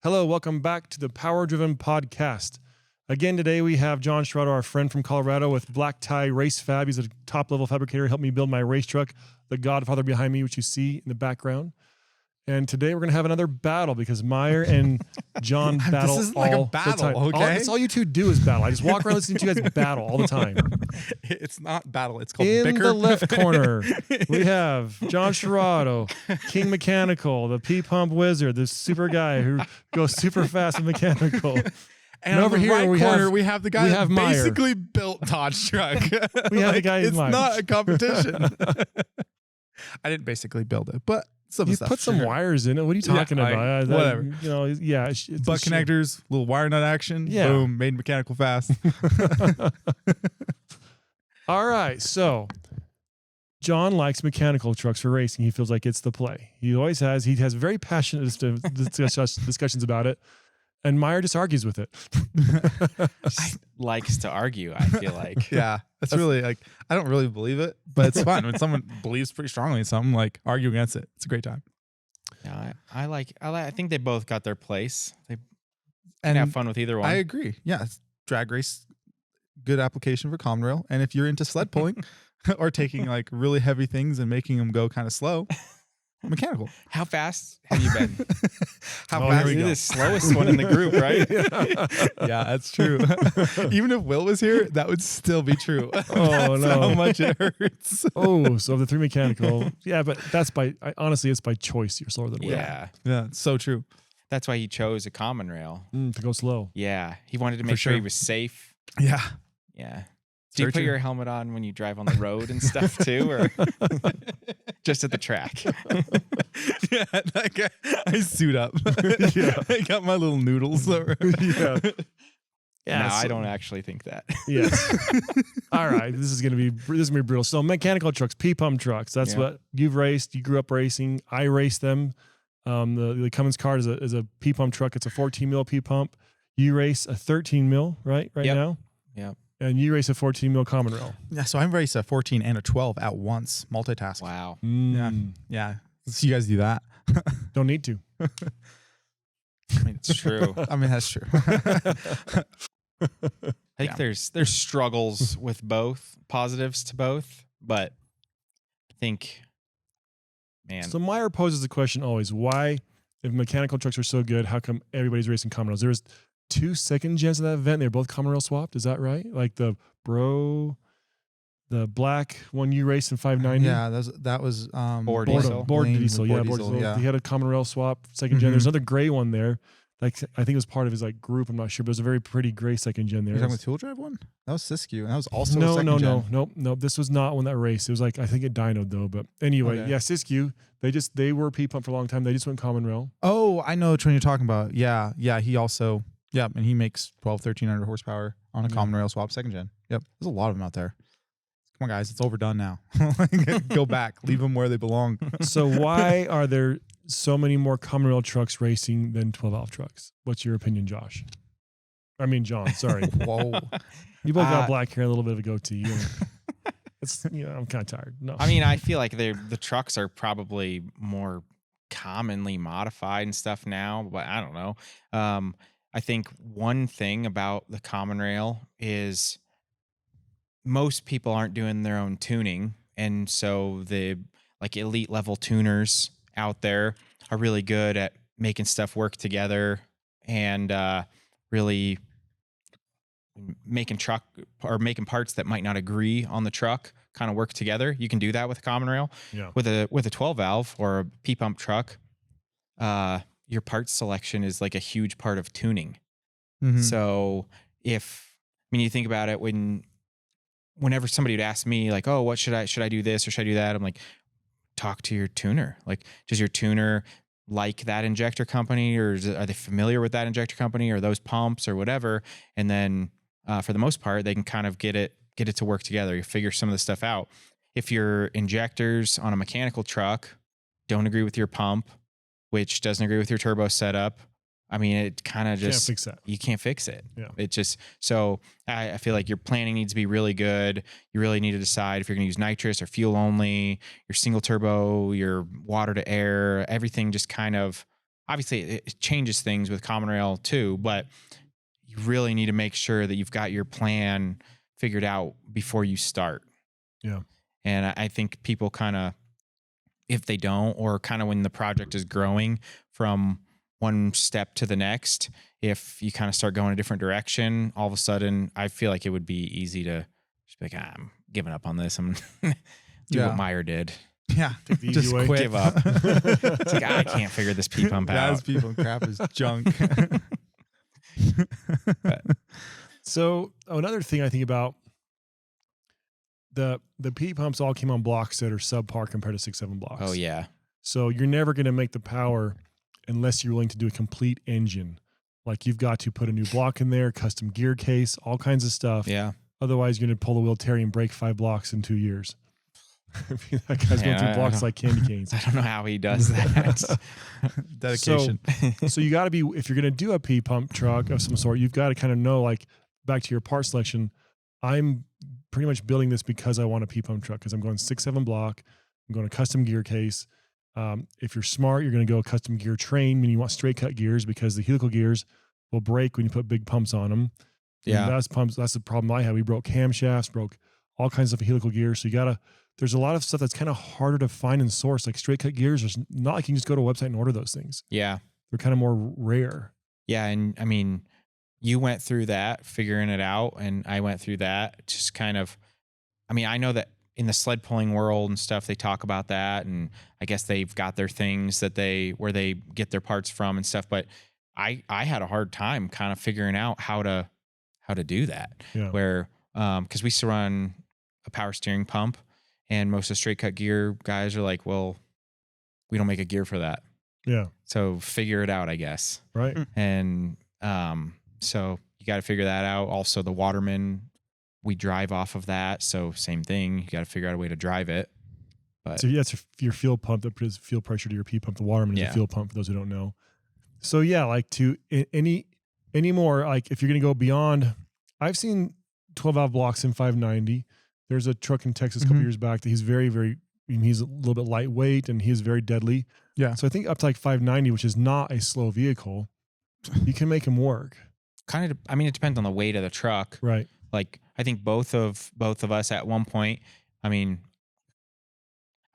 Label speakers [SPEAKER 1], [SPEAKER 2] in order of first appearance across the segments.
[SPEAKER 1] Hello, welcome back to the Power Driven Podcast. Again, today we have John Schirado, our friend from Colorado with Black Tie Race Fab. He's a top-level fabricator. He helped me build my race truck, the Godfather behind me, which you see in the background. And today we're going to have another battle because Meyer and John battle
[SPEAKER 2] This isn't
[SPEAKER 1] all
[SPEAKER 2] like a
[SPEAKER 1] the
[SPEAKER 2] battle,
[SPEAKER 1] time.
[SPEAKER 2] okay?
[SPEAKER 1] That's all you two do is battle. I just walk around listening to you guys battle all the time.
[SPEAKER 2] It's not battle. It's called
[SPEAKER 1] In
[SPEAKER 2] bicker.
[SPEAKER 1] the left corner, we have John Schirado, King Mechanical, the P-Pump Wizard, the super guy who goes super fast and mechanical.
[SPEAKER 2] And over here, we have the guy that
[SPEAKER 1] Meyer.
[SPEAKER 2] basically built Dodge truck.
[SPEAKER 1] We have the guy
[SPEAKER 2] It's
[SPEAKER 1] Meyer.
[SPEAKER 2] not a competition. I didn't basically build it, but some
[SPEAKER 1] You
[SPEAKER 2] stuff.
[SPEAKER 1] put some wires in it. What are you talking about?
[SPEAKER 2] whatever.
[SPEAKER 1] You know, yeah. It's
[SPEAKER 2] Butt connectors, little wire nut action.
[SPEAKER 1] Yeah.
[SPEAKER 2] Boom, made mechanical fast.
[SPEAKER 1] All right. So John likes mechanical trucks for racing. He feels like it's the play. He always has. He has very passionate discussions about it. And Meyer just argues with it.
[SPEAKER 3] Likes to argue, I feel like.
[SPEAKER 2] Yeah, that's really like, I don't really believe it, but it's fun when someone believes pretty strongly in something, like argue against it. It's a great time.
[SPEAKER 3] Yeah, I think they both got their place. They
[SPEAKER 2] And
[SPEAKER 3] have fun with either one.
[SPEAKER 2] I agree. Yeah, it's drag race, good application for common rail. And if you're into sled pulling or taking like really heavy things and making them go kind of slow, mechanical.
[SPEAKER 3] How fast have you been?
[SPEAKER 2] How
[SPEAKER 1] Oh,
[SPEAKER 2] fast?
[SPEAKER 1] here we
[SPEAKER 3] You're
[SPEAKER 1] go.
[SPEAKER 3] the slowest one in the group, right?
[SPEAKER 2] Yeah, that's true. Even if Will was here, that would still be true.
[SPEAKER 1] Oh,
[SPEAKER 2] That's
[SPEAKER 1] no.
[SPEAKER 2] how much it hurts.
[SPEAKER 1] Oh, so of the three mechanical. Yeah, but that's honestly, it's by choice. You're slower than Will.
[SPEAKER 3] Yeah.
[SPEAKER 2] Yeah, it's so true.
[SPEAKER 3] That's why he chose a common rail.
[SPEAKER 1] To go slow.
[SPEAKER 3] Yeah. He wanted to make sure
[SPEAKER 2] sure.
[SPEAKER 3] he was safe.
[SPEAKER 2] Yeah.
[SPEAKER 3] Yeah. Do you
[SPEAKER 2] Very
[SPEAKER 3] put
[SPEAKER 2] true.
[SPEAKER 3] your helmet on when you drive on the road and stuff too, or just at the track?
[SPEAKER 2] Yeah, like I suit up.
[SPEAKER 1] Yeah.
[SPEAKER 2] I got my little noodles.
[SPEAKER 1] Yeah.
[SPEAKER 3] No,
[SPEAKER 1] so-
[SPEAKER 3] I don't actually think that.
[SPEAKER 1] Yes. All right. This is gonna be brutal. So mechanical trucks, P-pump trucks. That's
[SPEAKER 3] Yeah.
[SPEAKER 1] what you've raced. You grew up racing. I raced them. The Cummins cart is a P-pump truck. It's a 14 mil P-pump. You race a 13 mil, right
[SPEAKER 3] Yep.
[SPEAKER 1] now.
[SPEAKER 3] Yep.
[SPEAKER 1] And you race a 14 mil common rail.
[SPEAKER 2] Yeah, so I race a 14 and a 12 at once, multitask.
[SPEAKER 3] Wow.
[SPEAKER 2] Yeah. So you guys do that.
[SPEAKER 1] Don't need to.
[SPEAKER 3] I mean, it's true.
[SPEAKER 2] I mean, that's true.
[SPEAKER 3] I think there's struggles with both, positives to both, but I think, man,
[SPEAKER 1] So Meyer poses the question always: why, if mechanical trucks are so good, how come everybody's racing common rails? There was 2 second gens of that event. They were both common rail swapped. Is that right? Like the black one you raced in 590.
[SPEAKER 2] Yeah, that was
[SPEAKER 3] Board
[SPEAKER 1] Board
[SPEAKER 3] diesel.
[SPEAKER 1] diesel. Yeah, board diesel.
[SPEAKER 2] Yeah.
[SPEAKER 1] He had a common rail swap second gen.
[SPEAKER 2] Mhm.
[SPEAKER 1] There's another gray one there. Like I think it was part of his like group. I'm not sure, but it was a very pretty gray second gen there.
[SPEAKER 2] You're talking about tool drive one? That was Siskiyou, and that was also a
[SPEAKER 1] No.
[SPEAKER 2] second gen.
[SPEAKER 1] Nope. This was not one that raced. It was like I think it dynoed though. But anyway,
[SPEAKER 2] Okay.
[SPEAKER 1] yeah, Siskiyou. They were P-pump for a long time. They just went common rail.
[SPEAKER 2] Oh, I know which one you're talking about. Yeah, he also, and he makes 1,1300 horsepower on a common rail swap second gen. Yep, there's a lot of them out there. Come on, guys, it's overdone now. Go back, leave them where they belong.
[SPEAKER 1] So why are there so many more common rail trucks racing than 12-valve trucks? What's your opinion, Josh? I mean, John. Sorry,
[SPEAKER 2] Whoa.
[SPEAKER 1] you both got black hair, and a little bit of a goatee. It's I'm kind of tired. No,
[SPEAKER 3] I mean, I feel like the trucks are probably more commonly modified and stuff now, but I don't know. I think one thing about the common rail is most people aren't doing their own tuning, and so the like elite level tuners out there are really good at making stuff work together and really making parts that might not agree on the truck kind of work together. You can do that with a common rail.
[SPEAKER 1] Yeah.
[SPEAKER 3] With a 12 valve or a P-pump truck, your parts selection is like a huge part of tuning.
[SPEAKER 2] Mhm.
[SPEAKER 3] So you think about it, whenever somebody would ask me like, oh, what should I do this or should I do that? I'm like, talk to your tuner. Like, does your tuner like that injector company, or are they familiar with that injector company or those pumps or whatever? And then for the most part, they can kind of get it to work together. You figure some of the stuff out. If your injectors on a mechanical truck don't agree with your pump, which doesn't agree with your turbo setup, I mean, it kind of just,
[SPEAKER 1] can't fix that.
[SPEAKER 3] you can't fix it.
[SPEAKER 1] Yeah.
[SPEAKER 3] It just, so I feel like your planning needs to be really good. You really need to decide if you're going to use nitrous or fuel only, your single turbo, your water to air, everything just kind of, obviously it changes things with common rail too, but you really need to make sure that you've got your plan figured out before you start.
[SPEAKER 1] Yeah.
[SPEAKER 3] And I think people kind of, if they don't, or kind of when the project is growing from one step to the next, if you kind of start going a different direction, all of a sudden, I feel like it would be easy to just be like, I'm giving up on this. I'm do what Meyer did.
[SPEAKER 2] Yeah.
[SPEAKER 1] Take the easy
[SPEAKER 2] Just
[SPEAKER 1] way.
[SPEAKER 2] quit.
[SPEAKER 3] Give up. It's like, I can't figure this P pump out.
[SPEAKER 2] That's P pump crap is junk.
[SPEAKER 1] So another thing I think about, the P pumps all came on blocks that are subpar compared to 6.7 blocks.
[SPEAKER 3] Oh yeah.
[SPEAKER 1] So you're never going to make the power unless you're willing to do a complete engine. Like you've got to put a new block in there, custom gear case, all kinds of stuff.
[SPEAKER 3] Yeah.
[SPEAKER 1] Otherwise, you're going to pull the wheel Terry and break 5 blocks in 2 years. That guy's going through blocks like candy canes.
[SPEAKER 3] I don't know how he does that.
[SPEAKER 2] Dedication.
[SPEAKER 1] So you got to be, if you're going to do a P pump truck of some sort, you've got to kind of know, like back to your part selection, I'm pretty much building this because I want a P pump truck, because I'm going 6.7 block. I'm going a custom gear case. If you're smart, you're going to go a custom gear train, meaning you want straight cut gears, because the helical gears will break when you put big pumps on them.
[SPEAKER 3] Yeah.
[SPEAKER 1] And that's the problem I had. We broke camshafts, broke all kinds of helical gears. So there's a lot of stuff that's kind of harder to find and source. Like straight cut gears, there's not like you can just go to a website and order those things.
[SPEAKER 3] Yeah.
[SPEAKER 1] They're kind of more rare.
[SPEAKER 3] Yeah. And I mean, you went through that figuring it out, and I went through that just kind of, I mean, I know that in the sled pulling world and stuff, they talk about that, and I guess they've got their things that where they get their parts from and stuff. But I had a hard time kind of figuring out how to do that.
[SPEAKER 1] Yeah.
[SPEAKER 3] Where, cause we used to run a power steering pump, and most of the straight cut gear guys are like, well, we don't make a gear for that.
[SPEAKER 1] Yeah.
[SPEAKER 3] So figure it out, I guess.
[SPEAKER 1] Right.
[SPEAKER 3] And, so you got to figure that out. Also the Waterman, we drive off of that. So same thing. You got to figure out a way to drive it. But
[SPEAKER 1] So yeah, it's your fuel pump that puts fuel pressure to your P pump. The Waterman is a fuel pump for those who don't know. So yeah, like any more, like if you're going to go beyond, I've seen 12 valve blocks in 590. There's a truck in Texas a couple years back that he's very, very, he's a little bit lightweight and he is very deadly.
[SPEAKER 2] Yeah.
[SPEAKER 1] So I think up to like 590, which is not a slow vehicle, you can make him work.
[SPEAKER 3] kind of, I mean, it depends on the weight of the truck.
[SPEAKER 1] Right.
[SPEAKER 3] Like I think both of us at one point, I mean,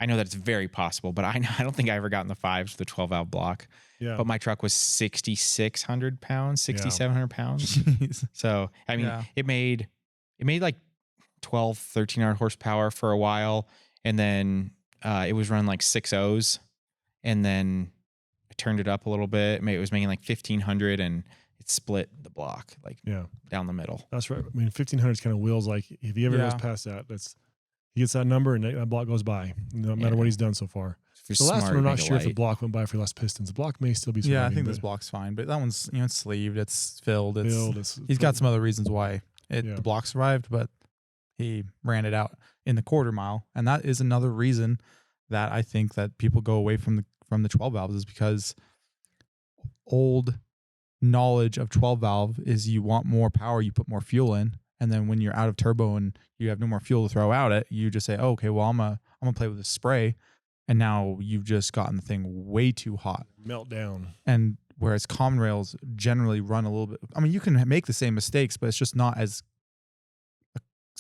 [SPEAKER 3] I know that it's very possible, but I don't think I ever got in the fives with the 12 valve block.
[SPEAKER 1] Yeah.
[SPEAKER 3] But my truck was 6,600 pounds, 6,700 pounds.
[SPEAKER 2] Jeez.
[SPEAKER 3] So, I mean, it made like 12, 1,300 horsepower for a while. And then it was running like 6.0s. And then I turned it up a little bit. It was making like 1,500 and it split the block like down the middle.
[SPEAKER 1] That's right. I mean, 1,500 is kind of wheels. Like if he ever goes past that, he gets that number and that block goes by, no matter what he's done so far. The last one, I'm not sure if the block went by for less pistons. The block may still be surviving.
[SPEAKER 2] Yeah, I think this block's fine, but that one's, it's sleeved, it's filled. He's got
[SPEAKER 1] filled.
[SPEAKER 2] some other reasons why the block survived, but he ran it out in the quarter mile. And that is another reason that I think that people go away from the 12 valves is because old knowledge of 12 valve is you want more power, you put more fuel in. And then when you're out of turbo and you have no more fuel to throw out it, you just say, oh, okay, well, I'm gonna play with this spray. And now you've just gotten the thing way too hot.
[SPEAKER 1] Melt down.
[SPEAKER 2] And whereas common rails generally run a little bit, I mean, you can make the same mistakes, but it's just not as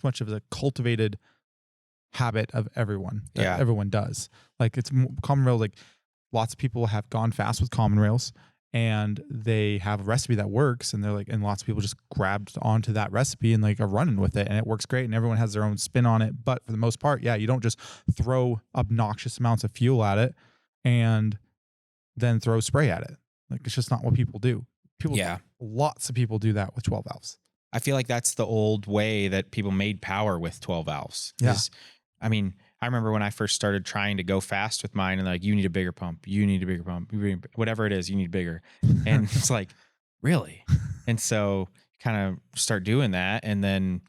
[SPEAKER 2] much of a cultivated habit of everyone. That everyone does. Like it's common rails, like lots of people have gone fast with common rails and they have a recipe that works and they're like, and lots of people just grabbed onto that recipe and like are running with it and it works great and everyone has their own spin on it. But for the most part, you don't just throw obnoxious amounts of fuel at it and then throw spray at it. Like it's just not what people do. Lots of people do that with 12 valves.
[SPEAKER 3] I feel like that's the old way that people made power with 12 valves.
[SPEAKER 2] Yeah.
[SPEAKER 3] I mean, I remember when I first started trying to go fast with mine and like, you need a bigger pump, whatever it is, you need bigger. And it's like, really? And so kind of start doing that. And then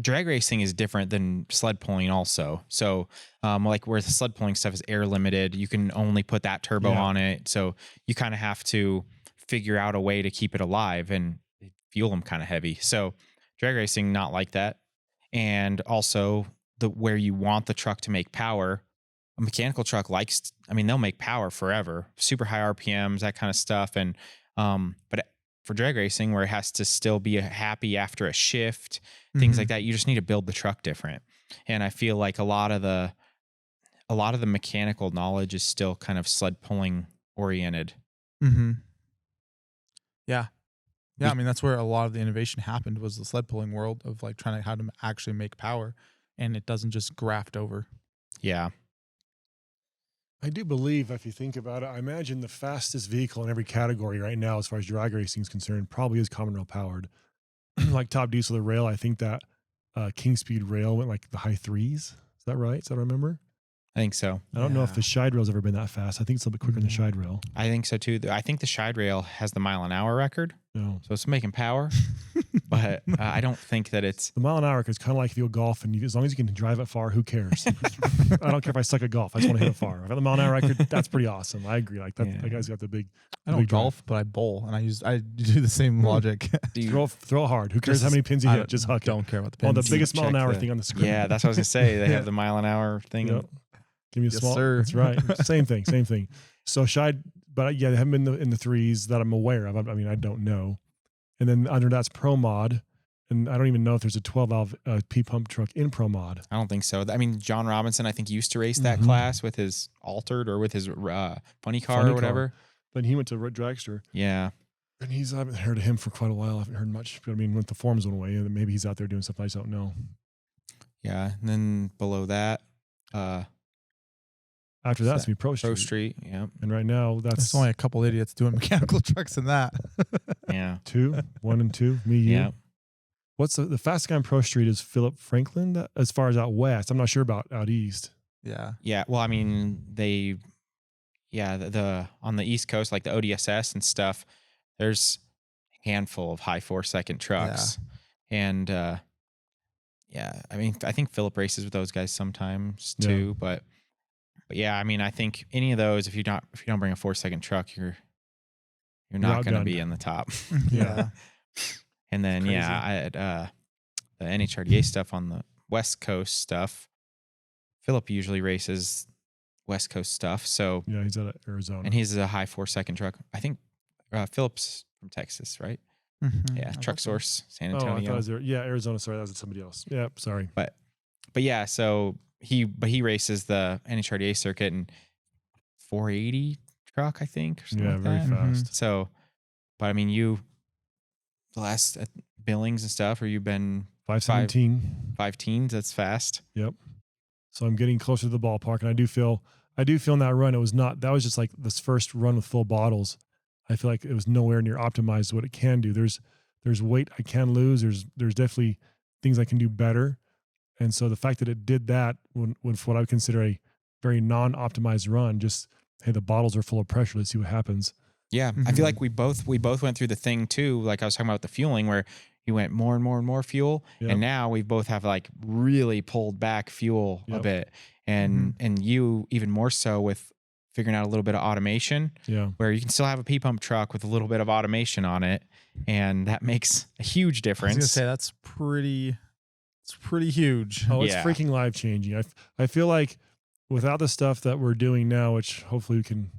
[SPEAKER 3] drag racing is different than sled pulling also. So like where the sled pulling stuff is air limited, you can only put that turbo on it. So you kind of have to figure out a way to keep it alive and fuel them kind of heavy. So drag racing, not like that. And also where you want the truck to make power, a mechanical truck likes, I mean, they'll make power forever, super high RPMs, that kind of stuff. And, but for drag racing, where it has to still be happy after a shift, things like that, you just need to build the truck different. And I feel like a lot of the mechanical knowledge is still kind of sled pulling oriented.
[SPEAKER 2] Yeah. Yeah. I mean, that's where a lot of the innovation happened, was the sled pulling world of like trying to how to actually make power, and it doesn't just graft over.
[SPEAKER 3] Yeah.
[SPEAKER 1] I do believe, if you think about it, I imagine the fastest vehicle in every category right now, as far as drag racing is concerned, probably is common rail powered. Like top diesel, the rail, I think that King Speed rail went like the high 3s. Is that right? Is that what I remember?
[SPEAKER 3] I think so.
[SPEAKER 1] I don't know if the Shide rail's ever been that fast. I think it's a little bit quicker than the Shide rail.
[SPEAKER 3] I think so too. I think the Shide rail has the mile-an-hour record.
[SPEAKER 1] No.
[SPEAKER 3] So it's making power, but I don't think that it's
[SPEAKER 1] the mile an hour. It's kind of like if you go golf, and as long as you can drive it far, who cares? I don't care if I suck at golf. I just want to hit it far. If I have the mile an hour record, that's pretty awesome. I agree. Like that, that guy's got the big.
[SPEAKER 2] I don't golf, but I bowl, and I do the same logic.
[SPEAKER 1] Throw hard. Who cares how many pins you hit? Just huck it.
[SPEAKER 2] Don't care about the pins.
[SPEAKER 1] Oh, the biggest mile an hour thing on the screen.
[SPEAKER 3] Yeah, that's what I was gonna say. They have the mile an hour thing.
[SPEAKER 1] Yep. Give me a small.
[SPEAKER 2] Sir.
[SPEAKER 1] That's right. Same thing. So Shide, but yeah, they haven't been in the 3s that I'm aware of. I mean, I don't know. And then under that's Pro Mod, and I don't even know if there's a 12-valve P pump truck in Pro Mod.
[SPEAKER 3] I don't think so. I mean, John Robinson, I think, used to race that class with his altered or with his funny car or whatever.
[SPEAKER 1] Then he went to Dragster.
[SPEAKER 3] Yeah.
[SPEAKER 1] And I haven't heard of him for quite a while. I haven't heard much. But I mean, when the forms went away, and maybe he's out there doing stuff I just don't know.
[SPEAKER 3] Yeah. And then below that,
[SPEAKER 1] after that's be Pro Street.
[SPEAKER 3] Pro Street, yeah.
[SPEAKER 1] And right now,
[SPEAKER 2] there's only a couple idiots doing mechanical trucks in that.
[SPEAKER 3] Yeah.
[SPEAKER 1] 1 and 2, me, you.
[SPEAKER 3] Yeah.
[SPEAKER 1] What's the fastest guy on Pro Street is Philip Franklin, as far as out west. I'm not sure about out east.
[SPEAKER 2] Yeah.
[SPEAKER 3] Yeah. Well, I mean, the on the East Coast, like the ODSS and stuff, there's a handful of high 4-second trucks. Yeah. And I mean, I think Philip races with those guys sometimes too, but yeah, I mean, I think any of those, if you don't bring a 4-second truck, you're not going to be in the top.
[SPEAKER 2] Yeah.
[SPEAKER 3] And then I had the NHRDA stuff on the West Coast stuff. Philip usually races West Coast stuff, so
[SPEAKER 1] yeah, he's out of Arizona,
[SPEAKER 3] and he's a high 4-second truck. I think Philip's from Texas, right? Yeah, Truck Source, San Antonio.
[SPEAKER 1] Oh, I thought it was Arizona. Sorry, that was somebody else. Yeah, sorry.
[SPEAKER 3] But yeah, so he races the NHRDA circuit and 480 truck, I think. Or something like
[SPEAKER 1] very
[SPEAKER 3] that.
[SPEAKER 1] fast.
[SPEAKER 3] So, but I mean, the last billings and stuff, or you've been
[SPEAKER 1] 517,
[SPEAKER 3] 5 teens. That's fast.
[SPEAKER 1] Yep. So I'm getting closer to the ballpark, and I do feel in that run, that was just like this first run with full bottles. I feel like it was nowhere near optimized what it can do. There's weight I can lose. There's definitely things I can do better. And so the fact that it did that when for what I would consider a very non-optimized run, just, hey, the bottles are full of pressure. Let's see what happens.
[SPEAKER 3] Yeah. I feel like we both went through the thing too. Like I was talking about the fueling, where you went more and more and more fuel. Yep. And now we both have like really pulled back fuel a bit. And you even more so with figuring out a little bit of automation, where you can still have a P-pump truck with a little bit of automation on it. And that makes a huge difference.
[SPEAKER 2] I was going to say, it's pretty huge.
[SPEAKER 1] Oh, it's freaking life changing. I feel like without the stuff that we're doing now, which hopefully we can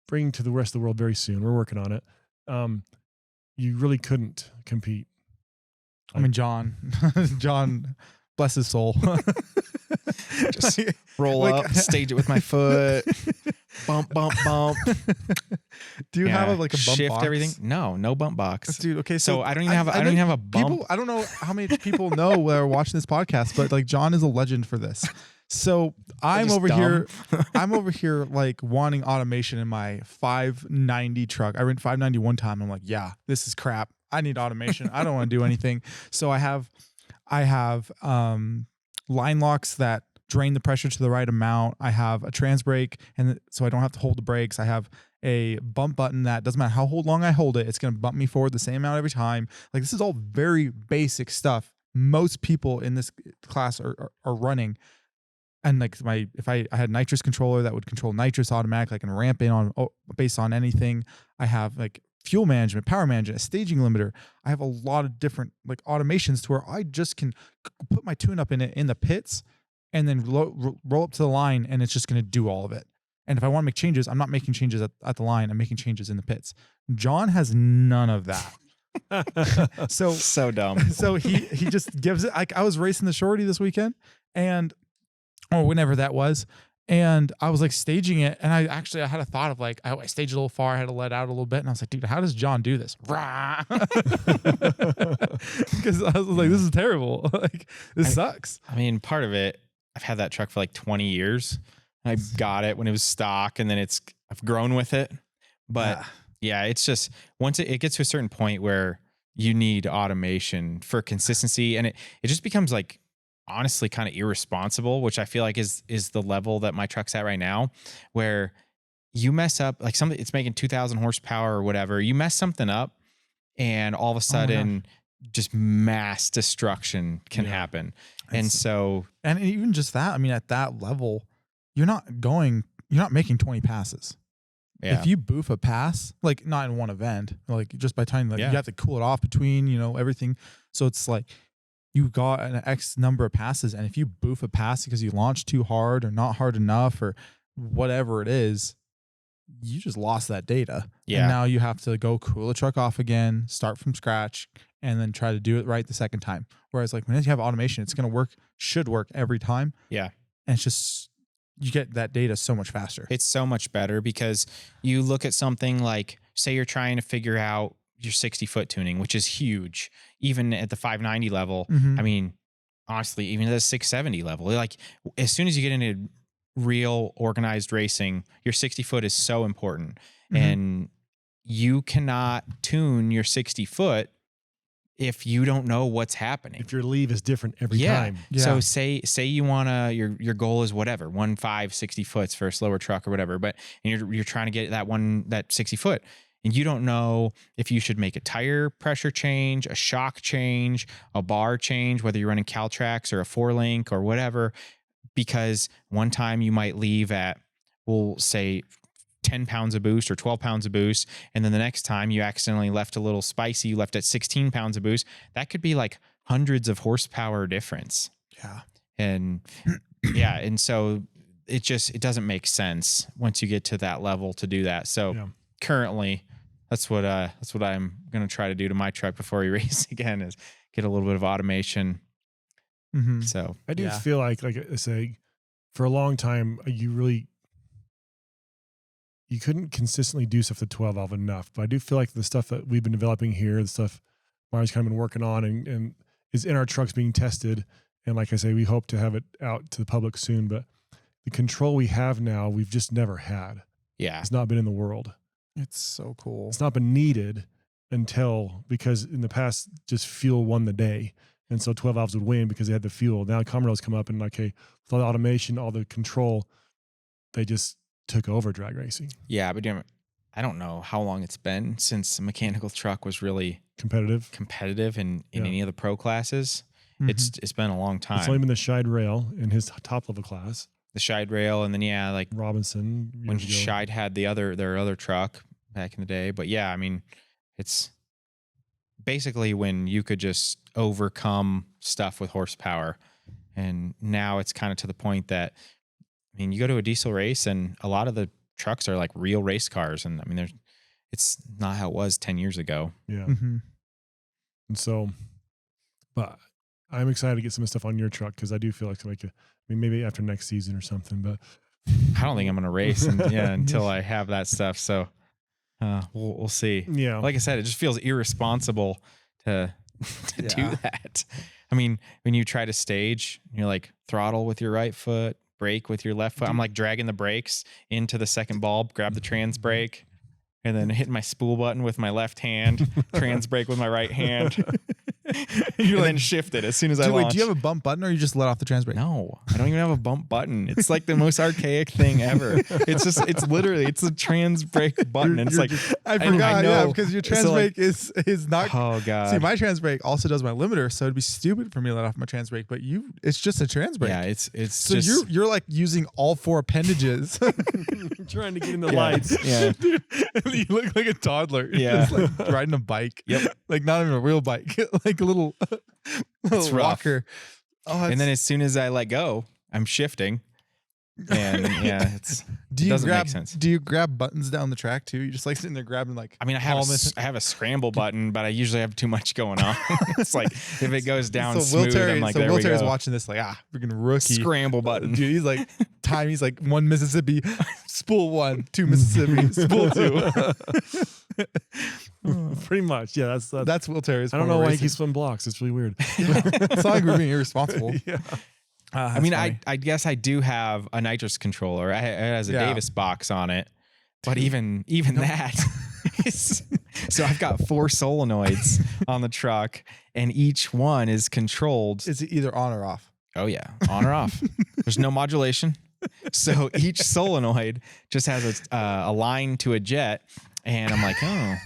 [SPEAKER 1] bring to the rest of the world very soon, we're working on it. You really couldn't compete.
[SPEAKER 2] I mean, John, bless his soul.
[SPEAKER 3] Just roll up, stage it with my foot, bump.
[SPEAKER 2] Do you have a bump
[SPEAKER 3] shift
[SPEAKER 2] box?
[SPEAKER 3] Everything? No bump box,
[SPEAKER 2] dude. Okay,
[SPEAKER 3] so I don't even have a bump.
[SPEAKER 2] I don't know how many people know that are watching this podcast, but like John is a legend for this. So I'm over here like wanting automation in my 590 truck. I ran 590 one time. I'm like, yeah, this is crap. I need automation. I don't want to do anything. So I have line locks that drain the pressure to the right amount. I have a trans brake, and so I don't have to hold the brakes. I have a bump button that doesn't matter how long I hold it, it's going to bump me forward the same amount every time. Like, this is all very basic stuff. Most people in this class are running. And like if I had Nitrous controller that would control Nitrous automatic, I can ramp in on based on anything. I have like fuel management, power management, a staging limiter. I have a lot of different like automations to where I just can put my tune up in the pits and then roll up to the line, and it's just going to do all of it. And if I want to make changes, I'm not making changes at the line. I'm making changes in the pits. John has none of that.
[SPEAKER 3] So dumb.
[SPEAKER 2] So he just gives it. Like I was racing the shorty this weekend, or whenever that was, and I was like staging it, and I had a thought of like I staged a little far, I had to let out a little bit, and I was like, dude, how does John do this? Because I was like, this is terrible. Like this sucks.
[SPEAKER 3] I mean, part of it, I've had that truck for like 20 years. I got it when it was stock, and then I've grown with it. But yeah, it's just once it gets to a certain point where you need automation for consistency, and it just becomes like honestly kind of irresponsible, which I feel like is the level that my truck's at right now, where you mess up like something, it's making 2,000 horsepower or whatever. You mess something up, and all of a sudden, just mass destruction can happen. And so,
[SPEAKER 2] and even just that, I mean, at that level, you're not making 20 passes. Yeah. If you boof a pass, like not in one event, like just by time, like you have to cool it off between, everything. So it's like you got an X number of passes, and if you boof a pass because you launched too hard or not hard enough or whatever it is, you just lost that data. Yeah. And now you have to go cool the truck off again, start from scratch, and then try to do it right the second time. Whereas like when you have automation, it's going to should work every time.
[SPEAKER 3] Yeah.
[SPEAKER 2] And it's just, you get that data so much faster.
[SPEAKER 3] It's so much better because you look at something like, say you're trying to figure out your 60-foot tuning, which is huge, even at the 590 level. Mm-hmm. I mean, honestly, even at the 670 level, like as soon as you get into real organized racing, your 60-foot is so important. Mm-hmm. And you cannot tune your 60-foot if you don't know what's happening.
[SPEAKER 1] If your leave is different every time.
[SPEAKER 3] Yeah. So say you wanna your goal is whatever, 1.5 60 foots for a slower truck or whatever, but and you're trying to get that 60 foot, and you don't know if you should make a tire pressure change, a shock change, a bar change, whether you're running Caltrax or a 4-link or whatever, because one time you might leave at, we'll say 10 pounds of boost or 12 pounds of boost. And then the next time you accidentally left a little spicy, you left at 16 pounds of boost. That could be like hundreds of horsepower difference.
[SPEAKER 2] Yeah.
[SPEAKER 3] And and so it doesn't make sense once you get to that level to do that. So currently that's what I'm going to try to do to my truck before we race again, is get a little bit of automation. Mm-hmm. So
[SPEAKER 1] I do feel like I say, for a long time, you couldn't consistently do stuff to 12 valve enough. But I do feel like the stuff that we've been developing here, the stuff Mario's kind of been working on and is in our trucks being tested. And like I say, we hope to have it out to the public soon. But the control we have now, we've just never had.
[SPEAKER 3] Yeah.
[SPEAKER 1] It's not been in the world.
[SPEAKER 2] It's so cool.
[SPEAKER 1] It's not been needed because in the past, just fuel won the day. And so 12 valves would win because they had the fuel. Now common rails come up and with all the automation, all the control, they just took over drag racing.
[SPEAKER 3] Yeah, but I don't know how long it's been since a mechanical truck was really
[SPEAKER 1] competitive
[SPEAKER 3] in any of the pro classes. Mm-hmm. It's been a long time.
[SPEAKER 1] It's only been the Scheid rail in his top level class.
[SPEAKER 3] The Scheid rail, and then like
[SPEAKER 1] Robinson
[SPEAKER 3] when Scheid had their other truck back in the day. But yeah, I mean, it's basically when you could just overcome stuff with horsepower, and now it's kind of to the point that, I mean, you go to a diesel race and a lot of the trucks are like real race cars. And I mean, it's not how it was 10 years ago.
[SPEAKER 1] Yeah. Mm-hmm. And so, but I'm excited to get some of the stuff on your truck, because I do feel like maybe after next season or something, but
[SPEAKER 3] I don't think I'm going to race until I have that stuff. So we'll see.
[SPEAKER 1] Yeah.
[SPEAKER 3] Like I said, it just feels irresponsible to do that. I mean, when you try to stage, you're like throttle with your right foot, brake with your left foot. I'm like dragging the brakes into the second bulb, grab the trans brake, and then hitting my spool button with my left hand, trans brake with my right hand. And then shift it as soon as I launch.
[SPEAKER 2] Do you have a bump button, or you just let off the trans brake?
[SPEAKER 3] No, I don't even have a bump button. It's like the most archaic thing ever. It's literally a trans brake button. And it's like,
[SPEAKER 2] I forgot, because your trans brake is not.
[SPEAKER 3] Oh God.
[SPEAKER 2] See, my trans brake also does my limiter, so it'd be stupid for me to let off my trans brake, but it's just a trans brake.
[SPEAKER 3] Yeah, it's
[SPEAKER 2] so just, you're like using all 4 appendages.
[SPEAKER 1] Trying to get in the lights.
[SPEAKER 3] Yeah.
[SPEAKER 2] Dude, you look like a toddler.
[SPEAKER 3] Yeah.
[SPEAKER 2] Just like riding a bike.
[SPEAKER 3] Yep.
[SPEAKER 2] Like not even a real bike. Like a little
[SPEAKER 3] walker.
[SPEAKER 2] Oh,
[SPEAKER 3] and then as soon as I let go, I'm shifting. And yeah, it doesn't make sense.
[SPEAKER 2] Do you grab buttons down the track too? You just like sitting there grabbing like.
[SPEAKER 3] I mean, I have a scramble button, but I usually have too much going on. It's like if it goes down smooth, I'm like, there we go.
[SPEAKER 2] Terry's watching this like, freaking rookie.
[SPEAKER 3] Scramble button.
[SPEAKER 2] Dude, he's like, he's like 1 Mississippi, spool 1, 2 Mississippi, spool 2.
[SPEAKER 1] Pretty much, yeah.
[SPEAKER 2] That's Will Terry's.
[SPEAKER 1] I don't know why he keeps swim blocks. It's really weird.
[SPEAKER 2] It's not like we're being irresponsible.
[SPEAKER 1] Yeah.
[SPEAKER 3] I mean, I guess I do have a Nitrous controller. It has a Davis box on it, but even that. So I've got 4 solenoids on the truck, and each one is controlled.
[SPEAKER 2] Is it either on or off?
[SPEAKER 3] Oh yeah, on or off. There's no modulation, so each solenoid just has a line to a jet. And I'm like, I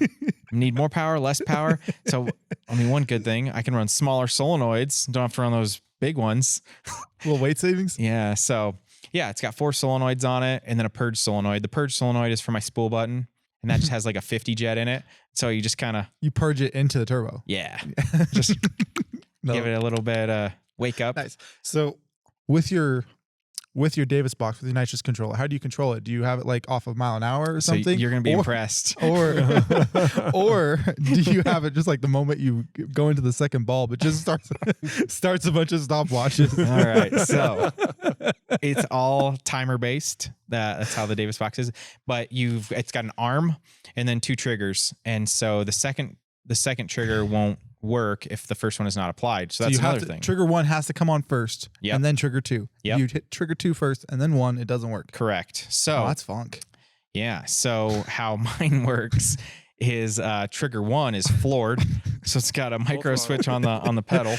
[SPEAKER 3] need more power, less power. So, I mean, one good thing, I can run smaller solenoids. Don't have to run those big ones.
[SPEAKER 2] A little weight savings?
[SPEAKER 3] Yeah. So, yeah, it's got 4 solenoids on it and then a purge solenoid. The purge solenoid is for my spool button, and that just has like a 50 jet in it. So you just kind of...
[SPEAKER 2] You purge it into the turbo.
[SPEAKER 3] Yeah. Just give it a little bit wake up.
[SPEAKER 2] Nice. So, with your Davis box, with your Nitrous controller, how do you control it? Do you have it like off of mile an hour or something?
[SPEAKER 3] So you're going to be impressed.
[SPEAKER 2] Or do you have it just like the moment you go into the second bulb, it just starts a bunch of stopwatches?
[SPEAKER 3] All right. So it's all timer based. That's how the Davis box is. But it's got an arm and then 2 triggers. And so the second trigger won't work if the first one is not applied. So that's another thing.
[SPEAKER 2] Trigger 1 has to come on first, and then trigger 2.
[SPEAKER 3] Yep.
[SPEAKER 2] You hit trigger 2 first and then 1, it doesn't work.
[SPEAKER 3] Correct. So
[SPEAKER 2] that's funk.
[SPEAKER 3] Yeah. So how mine works is trigger 1 is floored. So it's got a micro switch on the pedal.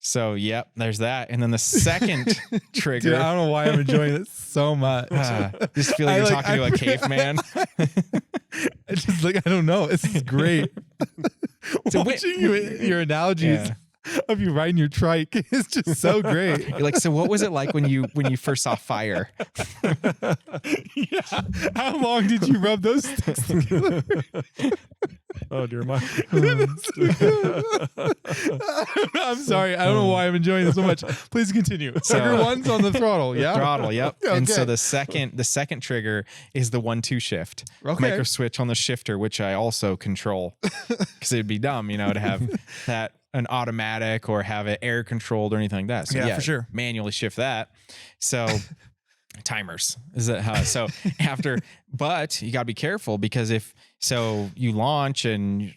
[SPEAKER 3] So yep, there's that. And then the second trigger.
[SPEAKER 2] Dude, I don't know why I'm enjoying it so much.
[SPEAKER 3] Just feel like you're talking to a caveman.
[SPEAKER 2] It's just like, I don't know. This is great. Watching your analogies of you riding your trike is just so great.
[SPEAKER 3] You're like, so what was it like when you first saw fire?
[SPEAKER 2] Yeah. How long did you rub those sticks together?
[SPEAKER 1] Oh dear, my.
[SPEAKER 2] I'm sorry. I don't know why I'm enjoying this so much. Please continue. Trigger 1's on the throttle. Yeah.
[SPEAKER 3] Throttle. Yep.
[SPEAKER 2] Okay.
[SPEAKER 3] And so the second trigger is the 1-2 shift.
[SPEAKER 2] Okay.
[SPEAKER 3] Micro switch on the shifter, which I also control because it'd be dumb, to have that an automatic or have it air controlled or anything like that. So
[SPEAKER 2] yeah, for sure.
[SPEAKER 3] Manually shift that. So timers is that how? So but you got to be careful because if you launch and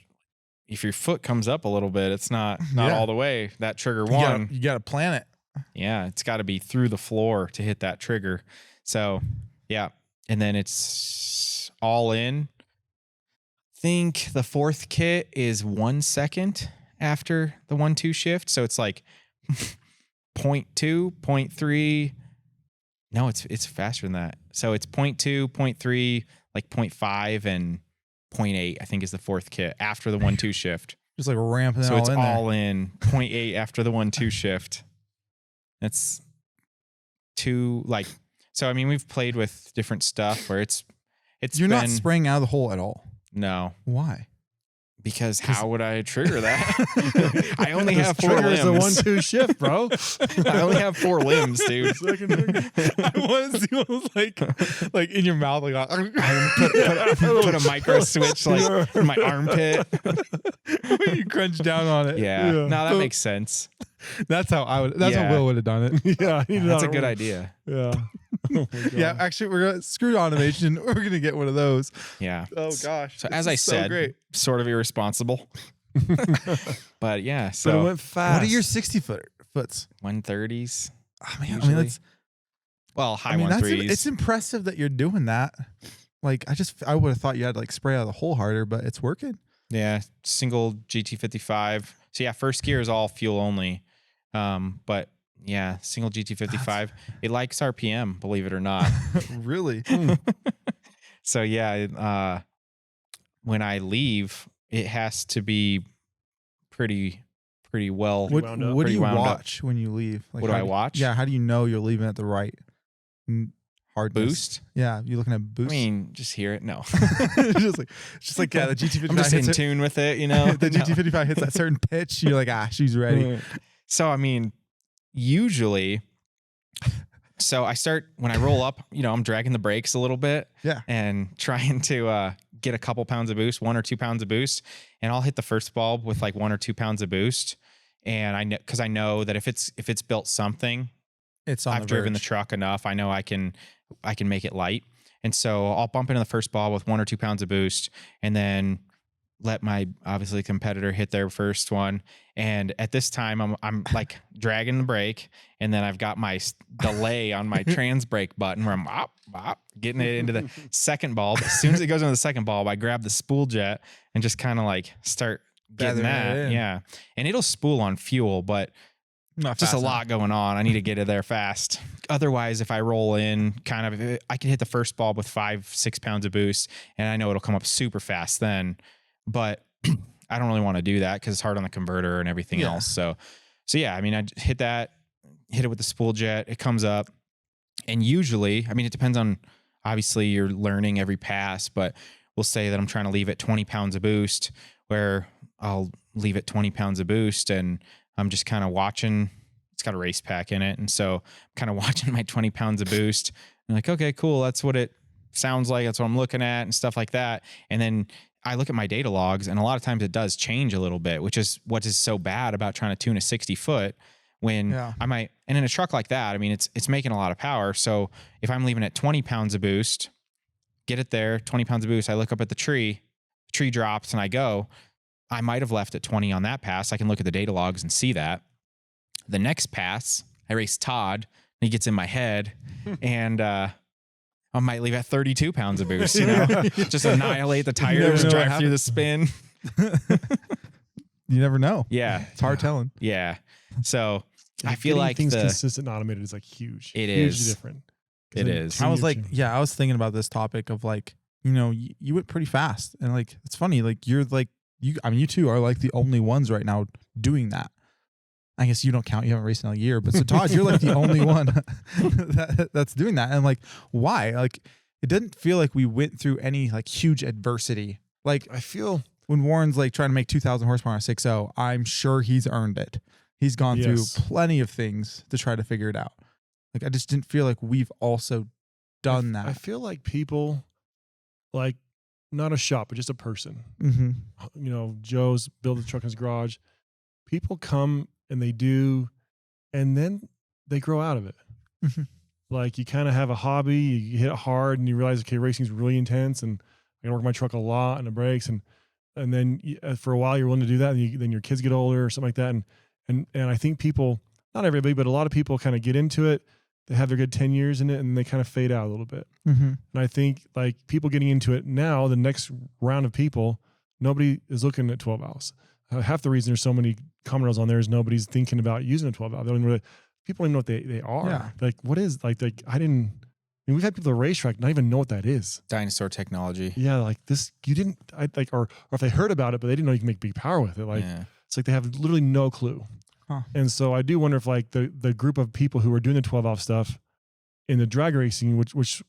[SPEAKER 3] if your foot comes up a little bit, it's not all the way. That trigger 1,
[SPEAKER 2] you got to plan it.
[SPEAKER 3] Yeah, it's got to be through the floor to hit that trigger. So yeah, and then it's all in. I think the 4th kit is 1 second after the 1-2 shift. So it's like 0.2, 0.3. No, it's faster than that. So it's 0.2, 0.3, like 0.5 and 0.8, I think is the 4th kit after the 1-2 shift.
[SPEAKER 2] Just like ramping it
[SPEAKER 3] so
[SPEAKER 2] all
[SPEAKER 3] it's
[SPEAKER 2] in
[SPEAKER 3] all
[SPEAKER 2] there.
[SPEAKER 3] in 0.8 after the 1-2 shift. That's 2 like, so I mean, we've played with different stuff where
[SPEAKER 2] you're not spraying out of the hole at all.
[SPEAKER 3] No.
[SPEAKER 2] Why?
[SPEAKER 3] Because how would I trigger that? I only have 4 limbs.
[SPEAKER 1] Trigger's the 1-2 shift, bro.
[SPEAKER 3] I only have 4 limbs, dude.
[SPEAKER 2] I want to see what was like in your mouth, like
[SPEAKER 3] put a micro switch like in my armpit.
[SPEAKER 2] You crunch down on it.
[SPEAKER 3] Yeah. No, that makes sense.
[SPEAKER 2] That's how I would. That's how Will would have done it.
[SPEAKER 1] Yeah,
[SPEAKER 3] that's a good idea.
[SPEAKER 1] Yeah. Oh
[SPEAKER 2] yeah, actually, we're gonna screw automation. We're gonna get one of those.
[SPEAKER 3] Yeah.
[SPEAKER 2] Oh gosh.
[SPEAKER 3] So as I said, sort of irresponsible. But yeah. So
[SPEAKER 1] but it went fast.
[SPEAKER 2] What are your 60 foots?
[SPEAKER 3] 130s.
[SPEAKER 2] I mean, that's
[SPEAKER 3] high 130s.
[SPEAKER 2] It's impressive that you're doing that. Like, I would have thought you had to like spray out of the hole harder, but it's working.
[SPEAKER 3] Yeah, single GT55. So yeah, first gear is all fuel only. But yeah, single GT55. It likes RPM, believe it or not.
[SPEAKER 2] Really?
[SPEAKER 3] So yeah, when I leave, it has to be pretty well.
[SPEAKER 2] What do you watch when you leave? Like,
[SPEAKER 3] what do I watch?
[SPEAKER 2] Yeah, how do you know you're leaving at the right hardness?
[SPEAKER 3] Boost?
[SPEAKER 2] Yeah, you looking at boost?
[SPEAKER 3] I mean, just hear it. No.
[SPEAKER 2] just like the GT55.
[SPEAKER 3] I'm just in tune with it,
[SPEAKER 2] The GT55 hits that certain pitch, you're like, she's ready.
[SPEAKER 3] So I mean, usually So when I roll up, I'm dragging the brakes a little bit and trying to get a couple pounds of boost, 1 or 2 pounds of boost. And I'll hit the first bulb with like 1 or 2 pounds of boost. And cause I know that if it's built something, I've driven the truck enough. I know I can make it light. And so I'll bump into the first bulb with 1 or 2 pounds of boost and then let my obviously competitor hit their first one. And at this time I'm like dragging the brake, and then I've got my delay on my trans brake button where I'm getting it into the second bulb. As soon as it goes into the second bulb, I grab the spool jet and just kind of like start getting that. Yeah. And it'll spool on fuel, but not just a lot going on. I need to get it there fast. Otherwise, if I roll in I can hit the first bulb with 5-6 pounds of boost, and I know it'll come up super fast then. But I don't really want to do that because it's hard on the converter and everything else. So yeah, I mean, I hit it with the spool jet. It comes up, and usually, I mean, it depends on, obviously you're learning every pass, but we'll say that I'm trying to leave it 20 pounds of boost, where I'll leave it 20 pounds of boost, and I'm just kind of watching. It's got a race pack in it, and so I'm kind of watching my 20 pounds of boost. I'm like, okay, cool. That's what it sounds like. That's what I'm looking at and stuff like that. And then I look at my data logs, and a lot of times it does change a little bit, which is what is so bad about trying to tune a 60 foot when I might, and in a truck like that, I mean, it's making a lot of power. So if I'm leaving it 20 pounds of boost, get it there, 20 pounds of boost, I look up at the tree drops, and I might have left at 20 on that pass. I can look at the data logs and see that. The next pass, I race Todd, and he gets in my head, and, I might leave at 32 pounds of boost, just annihilate the tires, drive through the spin.
[SPEAKER 2] You never know.
[SPEAKER 3] Yeah.
[SPEAKER 2] It's hard telling.
[SPEAKER 3] Yeah. So I feel like
[SPEAKER 1] things consistent and automated is like huge.
[SPEAKER 3] It
[SPEAKER 1] hugely
[SPEAKER 3] is
[SPEAKER 1] different.
[SPEAKER 3] It is.
[SPEAKER 2] I was like, I was thinking about this topic of like, you went pretty fast, and like, it's funny. Like you two are like the only ones right now doing that. I guess you don't count. You haven't raced in a year, but so Todd, you're like the only one that's doing that. And like, why? Like, it didn't feel like we went through any like huge adversity. Like,
[SPEAKER 1] I feel
[SPEAKER 2] when Warren's like trying to make 2,000 horsepower on a 6.0, I'm sure he's earned it. He's gone through plenty of things to try to figure it out. Like, I just didn't feel like we've also done that.
[SPEAKER 1] I feel like people, like, not a shop, but just a person.
[SPEAKER 2] Mm-hmm.
[SPEAKER 1] Joe's built a truck in his garage. People come and they do, and then they grow out of it.
[SPEAKER 2] Mm-hmm.
[SPEAKER 1] Like, you kind of have a hobby, you hit it hard, and you realize, okay, racing's really intense, and I gotta work my truck a lot and the brakes, and then for a while you're willing to do that, and then your kids get older or something like that, and I think people, not everybody, but a lot of people kind of get into it. They have their good 10 years in it, and they kind of fade out a little bit.
[SPEAKER 2] Mm-hmm.
[SPEAKER 1] And I think like people getting into it now, the next round of people, nobody is looking at 12 valves. Half the reason there's so many common rails on there is nobody's thinking about using a 12 valve. People don't even know what they are.
[SPEAKER 2] Yeah.
[SPEAKER 1] Like, what is we've had people at the racetrack not even know what that is.
[SPEAKER 3] Dinosaur technology.
[SPEAKER 1] Yeah, like this, or if they heard about it, but they didn't know you can make big power with it. Like, It's like they have literally no clue.
[SPEAKER 2] Huh.
[SPEAKER 1] And so I do wonder if like the group of people who are doing the 12 valve stuff in the drag racing, which was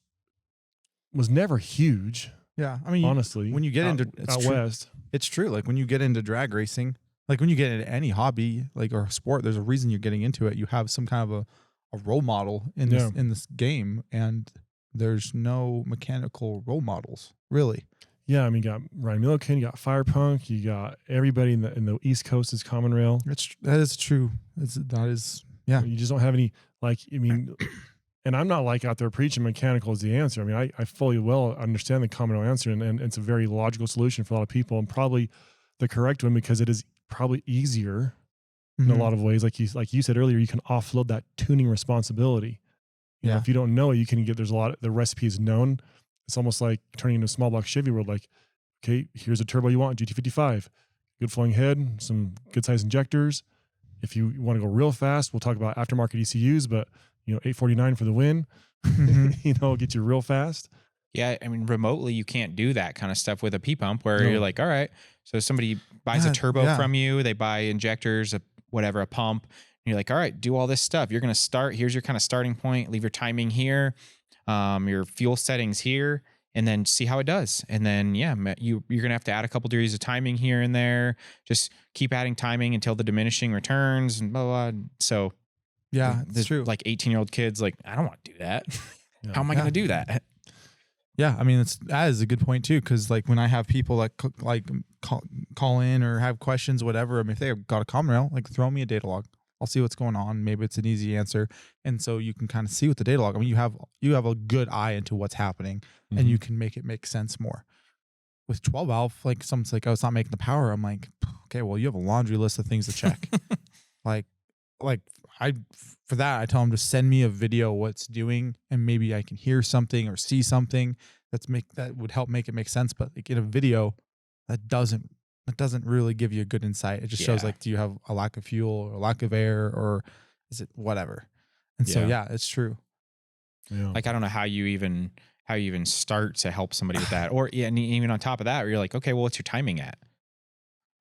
[SPEAKER 1] never huge.
[SPEAKER 2] Yeah. I mean,
[SPEAKER 1] honestly,
[SPEAKER 2] when you get into
[SPEAKER 1] west,
[SPEAKER 2] it's true. Like when you get into drag racing, like when you get into any hobby, like or sport, there's a reason you're getting into it. You have some kind of a role model in this game, and there's no mechanical role models really.
[SPEAKER 1] Yeah, I mean, you got Ryan Milliken, you got Firepunk, you got everybody in the East Coast is common rail.
[SPEAKER 2] That is true. That is.
[SPEAKER 1] You just don't have any, like, I mean, and I'm not like out there preaching mechanical is the answer. I mean, I fully well understand the common rail answer, and it's a very logical solution for a lot of people, and probably the correct one, because it is probably easier in a lot of ways. Like you said earlier, you can offload that tuning responsibility. You know, if you don't know it, you can get, the recipe is known. It's almost like turning into a small block Chevy world. Like, okay, here's a turbo you want, GT55, good flowing head, some good size injectors. If you want to go real fast, we'll talk about aftermarket ECUs, but 849 for the win, get you real fast.
[SPEAKER 3] Yeah, I mean, remotely you can't do that kind of stuff with a P pump where you're like, all right, so somebody buys a turbo from you, they buy injectors, a pump, and you're like, all right, do all this stuff. You're going to start, here's your kind of starting point, leave your timing here, your fuel settings here, and then see how it does. And then, you're going to have to add a couple degrees of timing here and there. Just keep adding timing until the diminishing returns and blah, blah. So
[SPEAKER 2] Yeah, it's true.
[SPEAKER 3] Like 18-year-old kids, like, I don't want to do that.
[SPEAKER 1] Yeah.
[SPEAKER 3] How am I going to do that?
[SPEAKER 2] Yeah, I mean, that is a good point too, because like when I have people that call in or have questions, whatever, I mean, if they got a common rail, like throw me a data log. I'll see what's going on. Maybe it's an easy answer, and so you can kind of see with the data log. I mean, you have a good eye into what's happening, and you can make it make sense more. With 12 valve, like someone's like, "Oh, it's not making the power." I'm like, "Okay, well, you have a laundry list of things to check." like for that, I tell them to send me a video of what's doing, and maybe I can hear something or see something that would help make it make sense. But like in a video, that doesn't really give you a good insight. It just shows like, do you have a lack of fuel or a lack of air, or is it whatever? And so it's true.
[SPEAKER 1] Yeah.
[SPEAKER 3] Like I don't know how you even start to help somebody with that, or and even on top of that, where you're like, okay, well, what's your timing at?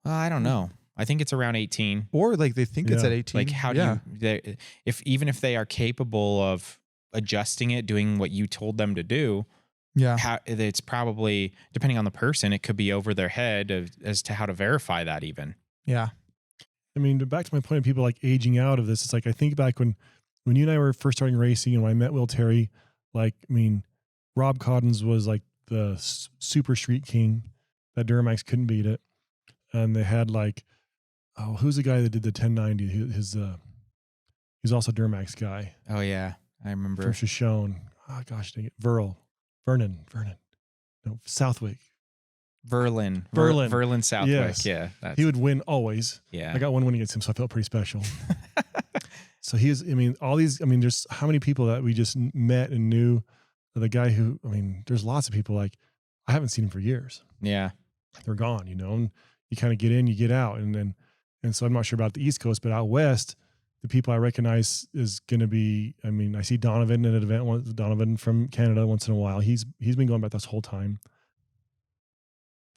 [SPEAKER 3] Well, I don't know. I think it's around 18.
[SPEAKER 2] Or like they think it's at 18.
[SPEAKER 3] Like how do you, if they are capable of adjusting it, doing what you told them to do, it's probably, depending on the person, it could be over their head as to how to verify that even.
[SPEAKER 2] Yeah.
[SPEAKER 1] I mean, back to my point of people like aging out of this, it's like, I think back when you and I were first starting racing and when I met Will Terry, like, I mean, Rob Coddens was like the super street king that Duramax couldn't beat it. And they had like, who's the guy that did the 1090? He's also a Duramax guy.
[SPEAKER 3] Oh yeah, I remember.
[SPEAKER 1] From Shoshone. Oh gosh, dang it. Vernon. No, Southwick.
[SPEAKER 3] Verlin Southwick.
[SPEAKER 1] Yes.
[SPEAKER 3] Yeah.
[SPEAKER 1] He would win always.
[SPEAKER 3] Yeah.
[SPEAKER 1] I got one win against him, so I felt pretty special. So he was, I mean, there's how many people that we just met and knew. The guy who, I mean, there's lots of people like, I haven't seen him for years.
[SPEAKER 3] Yeah.
[SPEAKER 1] They're gone, and you kind of get in, you get out. And so I'm not sure about the East Coast, but out West, the people I recognize is going to be, I mean, I see Donovan at an event, Donovan from Canada once in a while. He's been going back this whole time.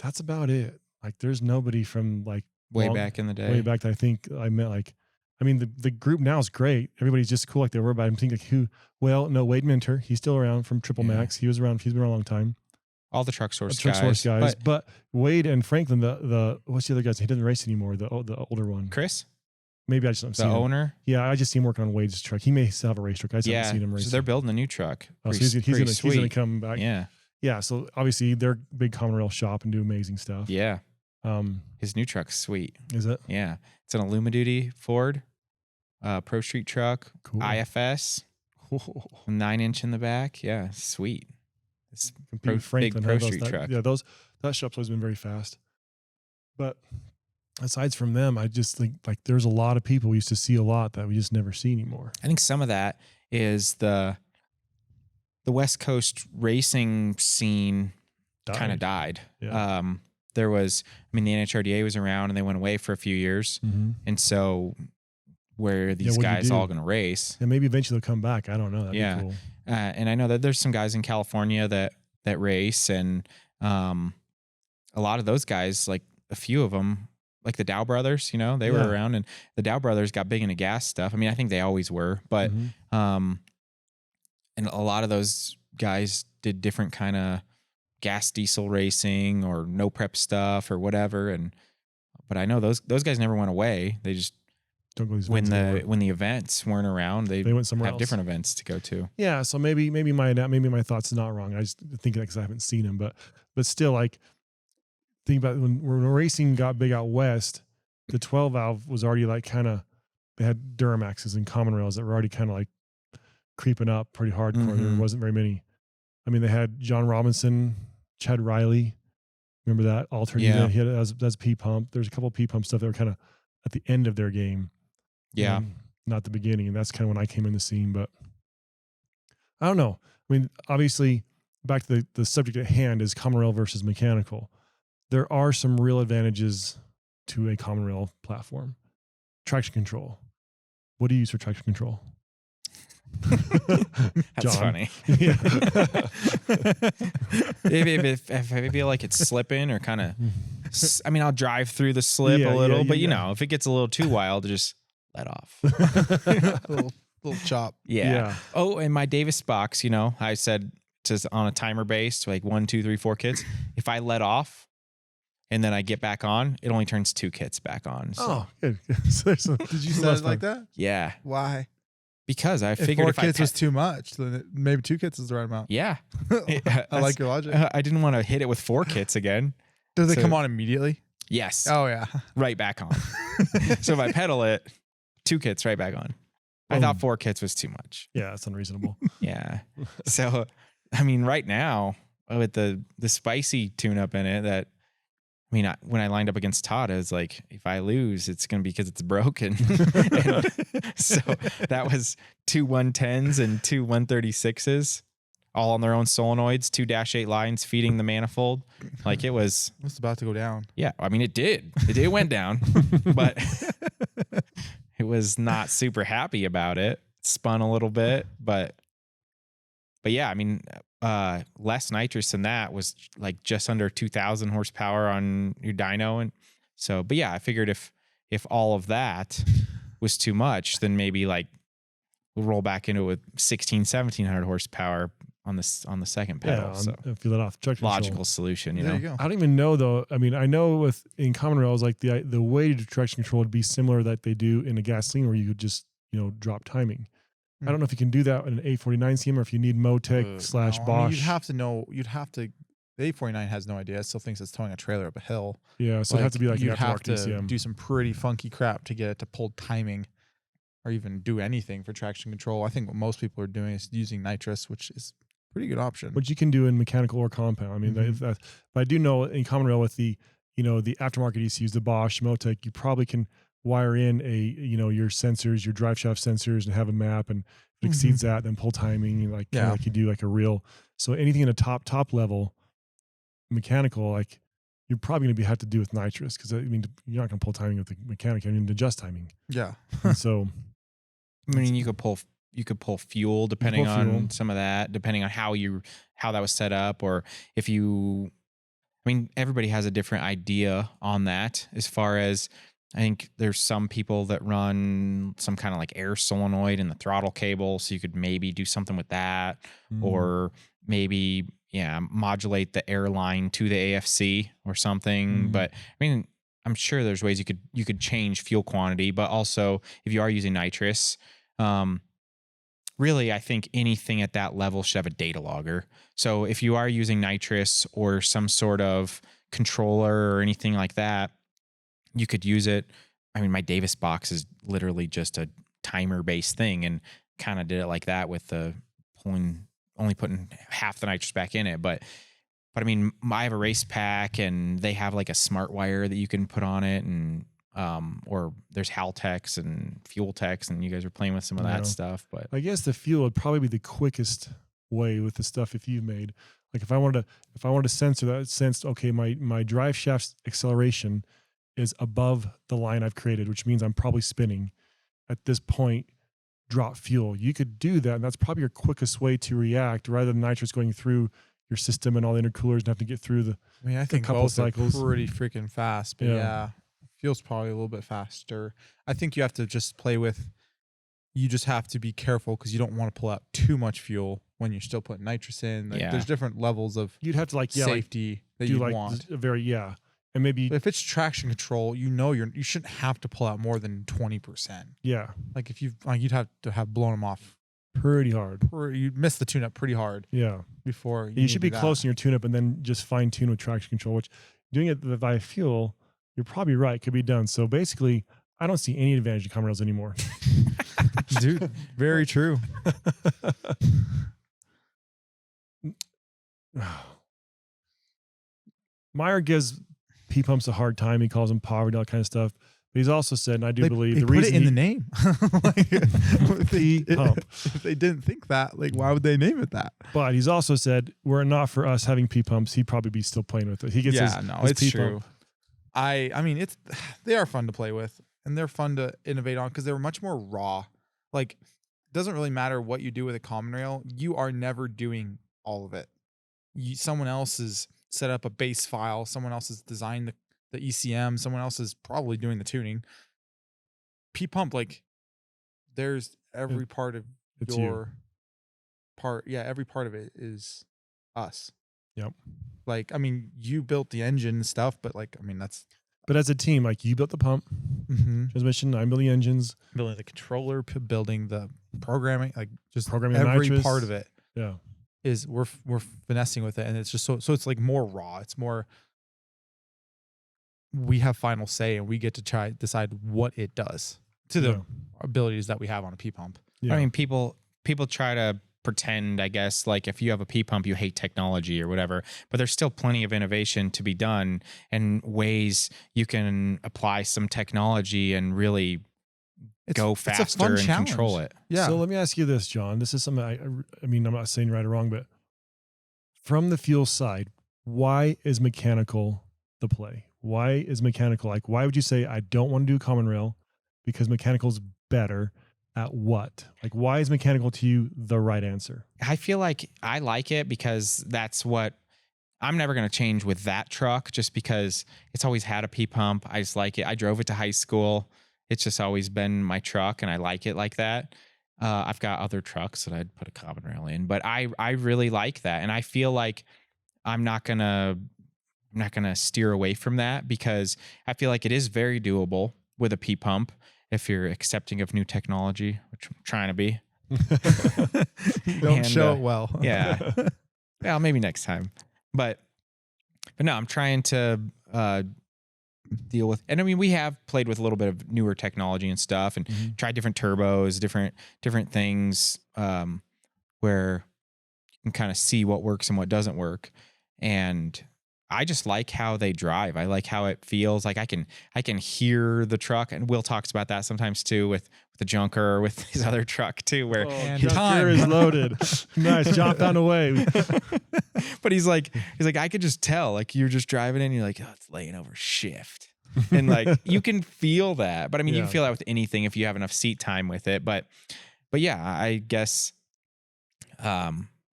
[SPEAKER 1] That's about it. Like there's nobody from like
[SPEAKER 3] way back in the day.
[SPEAKER 1] Way back that I think I met like, I mean, the group now is great. Everybody's just cool like they were, but I'm thinking like who, well, no, Wade Minter, he's still around from Triple Max. He's been around a long time.
[SPEAKER 3] All the truck source
[SPEAKER 1] guys. But Wade and Franklin, the what's the other guys? He doesn't race anymore. The older one,
[SPEAKER 3] Chris.
[SPEAKER 1] Maybe I just haven't seen
[SPEAKER 3] the owner.
[SPEAKER 1] Yeah, I just see him working on Wade's truck. He may still have a race truck. I just haven't seen him race.
[SPEAKER 3] So they're building a new truck.
[SPEAKER 1] So he's gonna come back. Yeah. So obviously they're a big common rail shop and do amazing stuff.
[SPEAKER 3] Yeah. His new truck's sweet.
[SPEAKER 1] Is it?
[SPEAKER 3] Yeah. It's an Allumaduty Ford, Pro Street truck, cool. IFS, 9-inch in the back. Yeah, sweet. It's big Pro Street truck.
[SPEAKER 1] Yeah, that shop's always been very fast. But aside from them, I just think like there's a lot of people we used to see a lot that we just never see anymore.
[SPEAKER 3] I think some of that is the West Coast racing scene kind of died.
[SPEAKER 1] Yeah.
[SPEAKER 3] There was, I mean, the NHRDA was around and they went away for a few years.
[SPEAKER 1] Mm-hmm.
[SPEAKER 3] And so where are these guys all going to race?
[SPEAKER 1] And maybe eventually they'll come back. I don't know. That'd be cool.
[SPEAKER 3] And I know that there's some guys in California that race, and a lot of those guys, like a few of them, like the Dow brothers, they were around, and the Dow brothers got big into gas stuff. I mean, I think they always were, but and a lot of those guys did different kind of gas diesel racing or no prep stuff or whatever. But I know those guys never went away. They just
[SPEAKER 1] don't go
[SPEAKER 3] when the events weren't around, they
[SPEAKER 1] went somewhere else.
[SPEAKER 3] Different events to go to.
[SPEAKER 1] Yeah, so maybe my thoughts is not wrong. I just think that because I haven't seen them, but still, like think about when racing got big out west, the 12 valve was already like kind of, they had Duramaxes and common rails that were already kind of like creeping up pretty hardcore.
[SPEAKER 3] Mm-hmm.
[SPEAKER 1] There wasn't very many. I mean, they had John Robinson, Chad Riley. Remember that alternate?
[SPEAKER 3] Yeah.
[SPEAKER 1] He had that's P pump. There's a couple of P pump stuff that were kind of at the end of their game.
[SPEAKER 3] Yeah.
[SPEAKER 1] Not the beginning. And that's kind of when I came in the scene, but I don't know. I mean, obviously back to the subject at hand is common rail versus mechanical. There are some real advantages to a common rail platform. Traction control. What do you use for traction control?
[SPEAKER 3] That's funny.
[SPEAKER 1] Yeah.
[SPEAKER 3] if I feel like it's slipping or kind of, I mean, I'll drive through the slip a little, but if it gets a little too wild, just let off.
[SPEAKER 2] little chop.
[SPEAKER 3] Yeah. Oh, and my Davis box, I said just on a timer base, like 1, 2, 3, 4 kits. If I let off and then I get back on, it only turns 2 kits back on. So.
[SPEAKER 1] Oh, good. Did you
[SPEAKER 2] set it like that?
[SPEAKER 3] Yeah.
[SPEAKER 2] Why?
[SPEAKER 3] Because I
[SPEAKER 2] If
[SPEAKER 3] figured
[SPEAKER 2] 4
[SPEAKER 3] if
[SPEAKER 2] kits
[SPEAKER 3] I
[SPEAKER 2] was too much, then maybe 2 kits is the right amount.
[SPEAKER 3] yeah,
[SPEAKER 2] I like your logic.
[SPEAKER 3] I didn't want to hit it with 4 kits again.
[SPEAKER 2] Does it
[SPEAKER 3] so-
[SPEAKER 2] come on immediately?
[SPEAKER 3] Yes,
[SPEAKER 2] Oh yeah.
[SPEAKER 3] right back on. So if I pedal it, 2 kits right back on. I thought 4 kits was too much.
[SPEAKER 1] Yeah, that's unreasonable.
[SPEAKER 3] Yeah. So, I mean, right now with the spicy tune-up in it, that I mean, when I lined up against Todd, I was like, if I lose, it's going to be because it's broken. And so that was 2 110s and 2 136s, all on their own solenoids, 2 -8 lines feeding the manifold. Like it was.
[SPEAKER 2] It's about to go down.
[SPEAKER 3] Yeah. I mean, it did. It went down, but it was not super happy about it. Spun a little bit, but yeah, I mean, less nitrous than that was like just under 2,000 horsepower on your dyno. And so, but yeah, I figured if all of that was too much, then maybe like we'll roll back into it with 1,700 horsepower on the second pedal. So
[SPEAKER 1] feel it off. Traction
[SPEAKER 3] logical
[SPEAKER 1] control.
[SPEAKER 3] solution, you
[SPEAKER 2] There
[SPEAKER 3] know?
[SPEAKER 2] you go.
[SPEAKER 1] I don't even know though. I mean, I know in common rails, like the way to do traction control would be similar that they do in a gasoline, where you could just drop timing. I don't know if you can do that in an 849 CM or if you need Motec / Bosch.
[SPEAKER 2] I mean, you'd have to know. You'd have to. The 849 has no idea. It still thinks it's towing a trailer up a hill.
[SPEAKER 1] Yeah, so it'd have to be like
[SPEAKER 2] you'd
[SPEAKER 1] an
[SPEAKER 2] have
[SPEAKER 1] aftermarket
[SPEAKER 2] to
[SPEAKER 1] DCM.
[SPEAKER 2] do some pretty funky crap to get it to pull timing, or even do anything for traction control. I think what most people are doing is using nitrous, which is a pretty good option.
[SPEAKER 1] Which you can do in mechanical or compound. I mean, but I do know in common rail with the the aftermarket ECUs, the Bosch, Motec, you probably can wire in your sensors, your drive shaft sensors, and have a map, and if it exceeds that, then pull timing, like you do like a reel. So anything in a top level mechanical, like you're probably going to have to do with nitrous, because I mean you're not going to pull timing with the mechanic. I mean, adjust timing.
[SPEAKER 2] Yeah.
[SPEAKER 1] And so
[SPEAKER 3] I mean, you could pull fuel depending on some of that, depending on how that was set up, or if you. I mean, everybody has a different idea on that. As far as I think, there's some people that run some kind of like air solenoid in the throttle cable, so you could maybe do something with that, or maybe modulate the air line to the AFC or something. But I mean, I'm sure there's ways you could change fuel quantity, but also if you are using nitrous, really, I think anything at that level should have a data logger. So if you are using nitrous or some sort of controller or anything like that, you could use it. I mean, my Davis box is literally just a timer-based thing, and kind of did it like that with the only putting half the nitrous back in it. But I mean, I have a race pack, and they have like a smart wire that you can put on it, and or there's Haltex and Fuel Tex, and you guys are playing with some of that stuff. But
[SPEAKER 1] I guess the fuel would probably be the quickest way with the stuff if you've made. Like if I wanted to sensor that, sensed, okay, my drive shaft's acceleration is above the line I've created, which means I'm probably spinning. At this point, drop fuel. You could do that, and that's probably your quickest way to react, rather than nitrous going through your system and all the intercoolers and have to get through the.
[SPEAKER 2] I mean, I think
[SPEAKER 1] couple
[SPEAKER 2] both
[SPEAKER 1] cycles.
[SPEAKER 2] are pretty freaking fast, but yeah, fuel's probably a little bit faster. I think you have to just play with. You just have to be careful, because you don't want to pull out too much fuel when you're still putting nitrous in. Like, there's different levels of
[SPEAKER 1] you'd have to
[SPEAKER 2] safety that you want.
[SPEAKER 1] And maybe
[SPEAKER 2] but if it's traction control, you shouldn't have to pull out more than 20%.
[SPEAKER 1] Yeah,
[SPEAKER 2] like if you'd have to have blown them off
[SPEAKER 1] pretty hard.
[SPEAKER 2] You'd miss the tune-up pretty hard.
[SPEAKER 1] Yeah,
[SPEAKER 2] before
[SPEAKER 1] you should be close in your tune-up, and then just fine tune with traction control. Which doing it via fuel, you're probably right, could be done. So basically, I don't see any advantage to common rails anymore.
[SPEAKER 2] Dude, very true.
[SPEAKER 1] Meyer gives P-pumps a hard time. He calls them poverty, all that kind of stuff. But he's also said, and I do believe
[SPEAKER 2] they
[SPEAKER 1] the
[SPEAKER 2] put
[SPEAKER 1] reason
[SPEAKER 2] it in the name.
[SPEAKER 1] P-pump.
[SPEAKER 2] If they didn't think that, like, why would they name it that?
[SPEAKER 1] But he's also said, were it not for us having P-pumps, he'd probably be still playing with it. He gets his
[SPEAKER 2] it's
[SPEAKER 1] P-pump.
[SPEAKER 2] true. I mean, they are fun to play with, and they're fun to innovate on, because they're much more raw. Like, it doesn't really matter what you do with a common rail. You are never doing all of it. Someone else has set up a base file. Someone else has designed the ECM. Someone else is probably doing the tuning. P-pump, like, there's every part of your part. Yeah, every part of it is us.
[SPEAKER 1] Yep.
[SPEAKER 2] Like, I mean, you built the engine and stuff, but like, I mean, that's.
[SPEAKER 1] But as a team, like, you built the pump, transmission, 9 billion engines,
[SPEAKER 2] building the controller, building the programming, like just
[SPEAKER 1] programming
[SPEAKER 2] every
[SPEAKER 1] Nitrous.
[SPEAKER 2] part of it.
[SPEAKER 1] Yeah.
[SPEAKER 2] Is we're finessing with it, and it's just so it's like more raw. It's more we have final say, and we get to decide what it does to the abilities that we have on a P pump.
[SPEAKER 3] Yeah. I mean, people try to pretend, I guess, like if you have a P pump, you hate technology or whatever, but there's still plenty of innovation to be done and ways you can apply some technology and really go faster and control it.
[SPEAKER 2] Yeah.
[SPEAKER 1] So let me ask you this, John. This is something I mean, I'm not saying right or wrong, but from the fuel side, why is mechanical the play? Why is mechanical? Like, why would you say I don't want to do common rail because mechanical's better at what? Like, why is mechanical to you the right answer?
[SPEAKER 3] I feel like I like it because that's what I'm never going to change with that truck just because it's always had a P pump. I just like it. I drove it to high school. It's just always been my truck and I like it like that. I've got other trucks that I'd put a common rail in, but I really like that. And I feel like I'm not going to steer away from that because I feel like it is very doable with a P pump if you're accepting of new technology, which I'm trying to be.
[SPEAKER 2] Don't show it well.
[SPEAKER 3] Yeah. Well, maybe next time. But no, I'm trying to deal with, and I mean, we have played with a little bit of newer technology and stuff and tried different turbos, different things where you can kind of see what works and what doesn't work. And I just like how they drive. I like how it feels. Like I can hear the truck, and Will talks about that sometimes too with the Junker or with his other truck too, where
[SPEAKER 1] Junker is loaded. Nice, John found a way.
[SPEAKER 3] But he's like I could just tell, like you're just driving in, and you're like, oh, it's laying over shift, and like you can feel that. But I mean, you can feel that with anything if you have enough seat time with it. But yeah, I guess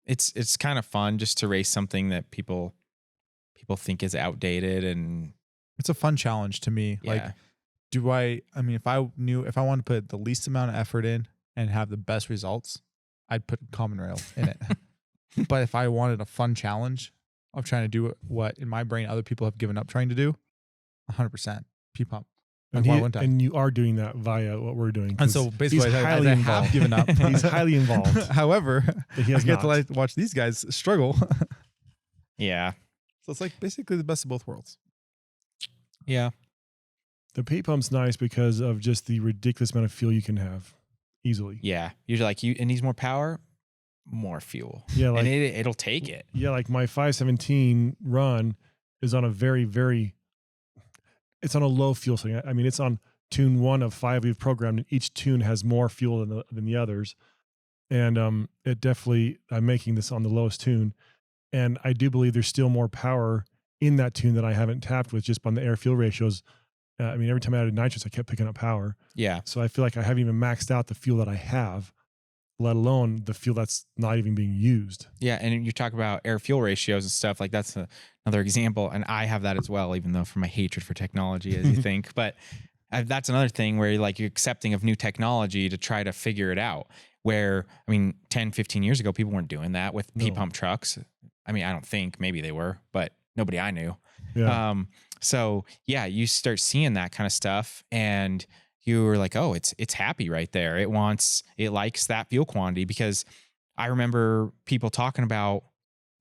[SPEAKER 3] it's kind of fun just to race something that people think is outdated, and
[SPEAKER 2] it's a fun challenge to me.
[SPEAKER 3] Yeah.
[SPEAKER 2] Like, I mean, if I wanted to put the least amount of effort in and have the best results, I'd put common rail in it. But if I wanted a fun challenge of trying to do what in my brain other people have given up trying to do, 100% P pump. Like,
[SPEAKER 1] and you are doing that via what we're doing.
[SPEAKER 2] And so basically,
[SPEAKER 1] he's highly
[SPEAKER 2] I
[SPEAKER 1] involved.
[SPEAKER 2] have given up.
[SPEAKER 1] He's highly involved.
[SPEAKER 2] However,
[SPEAKER 1] but he has
[SPEAKER 2] I get to watch these guys struggle.
[SPEAKER 3] Yeah.
[SPEAKER 2] So it's like basically the best of both worlds.
[SPEAKER 3] Yeah.
[SPEAKER 1] The P pump's nice because of just the ridiculous amount of fuel you can have easily.
[SPEAKER 3] Yeah. You're like, it needs more power, more fuel.
[SPEAKER 1] Yeah. Like,
[SPEAKER 3] and it'll take it.
[SPEAKER 1] Yeah. Like my 517 run is on a it's on a low fuel setting. I mean, it's on tune 1 of 5 we've programmed, and each tune has more fuel than the others. And it definitely, I'm making this on the lowest tune. And I do believe there's still more power in that tune that I haven't tapped with just on the air fuel ratios. I mean, every time I added nitrous, I kept picking up power.
[SPEAKER 3] Yeah.
[SPEAKER 1] So I feel like I haven't even maxed out the fuel that I have, let alone the fuel that's not even being used.
[SPEAKER 3] Yeah. And you talk about air fuel ratios and stuff, like that's another example. And I have that as well, even though from my hatred for technology, as you think. But that's another thing where you're accepting of new technology to try to figure it out. Where, I mean, 10, 15 years ago, people weren't doing that with P-pump trucks. I mean, I don't think, maybe they were, but nobody I knew.
[SPEAKER 1] Yeah.
[SPEAKER 3] So yeah, you start seeing that kind of stuff, and you were like, oh, it's happy right there. It likes that fuel quantity, because I remember people talking about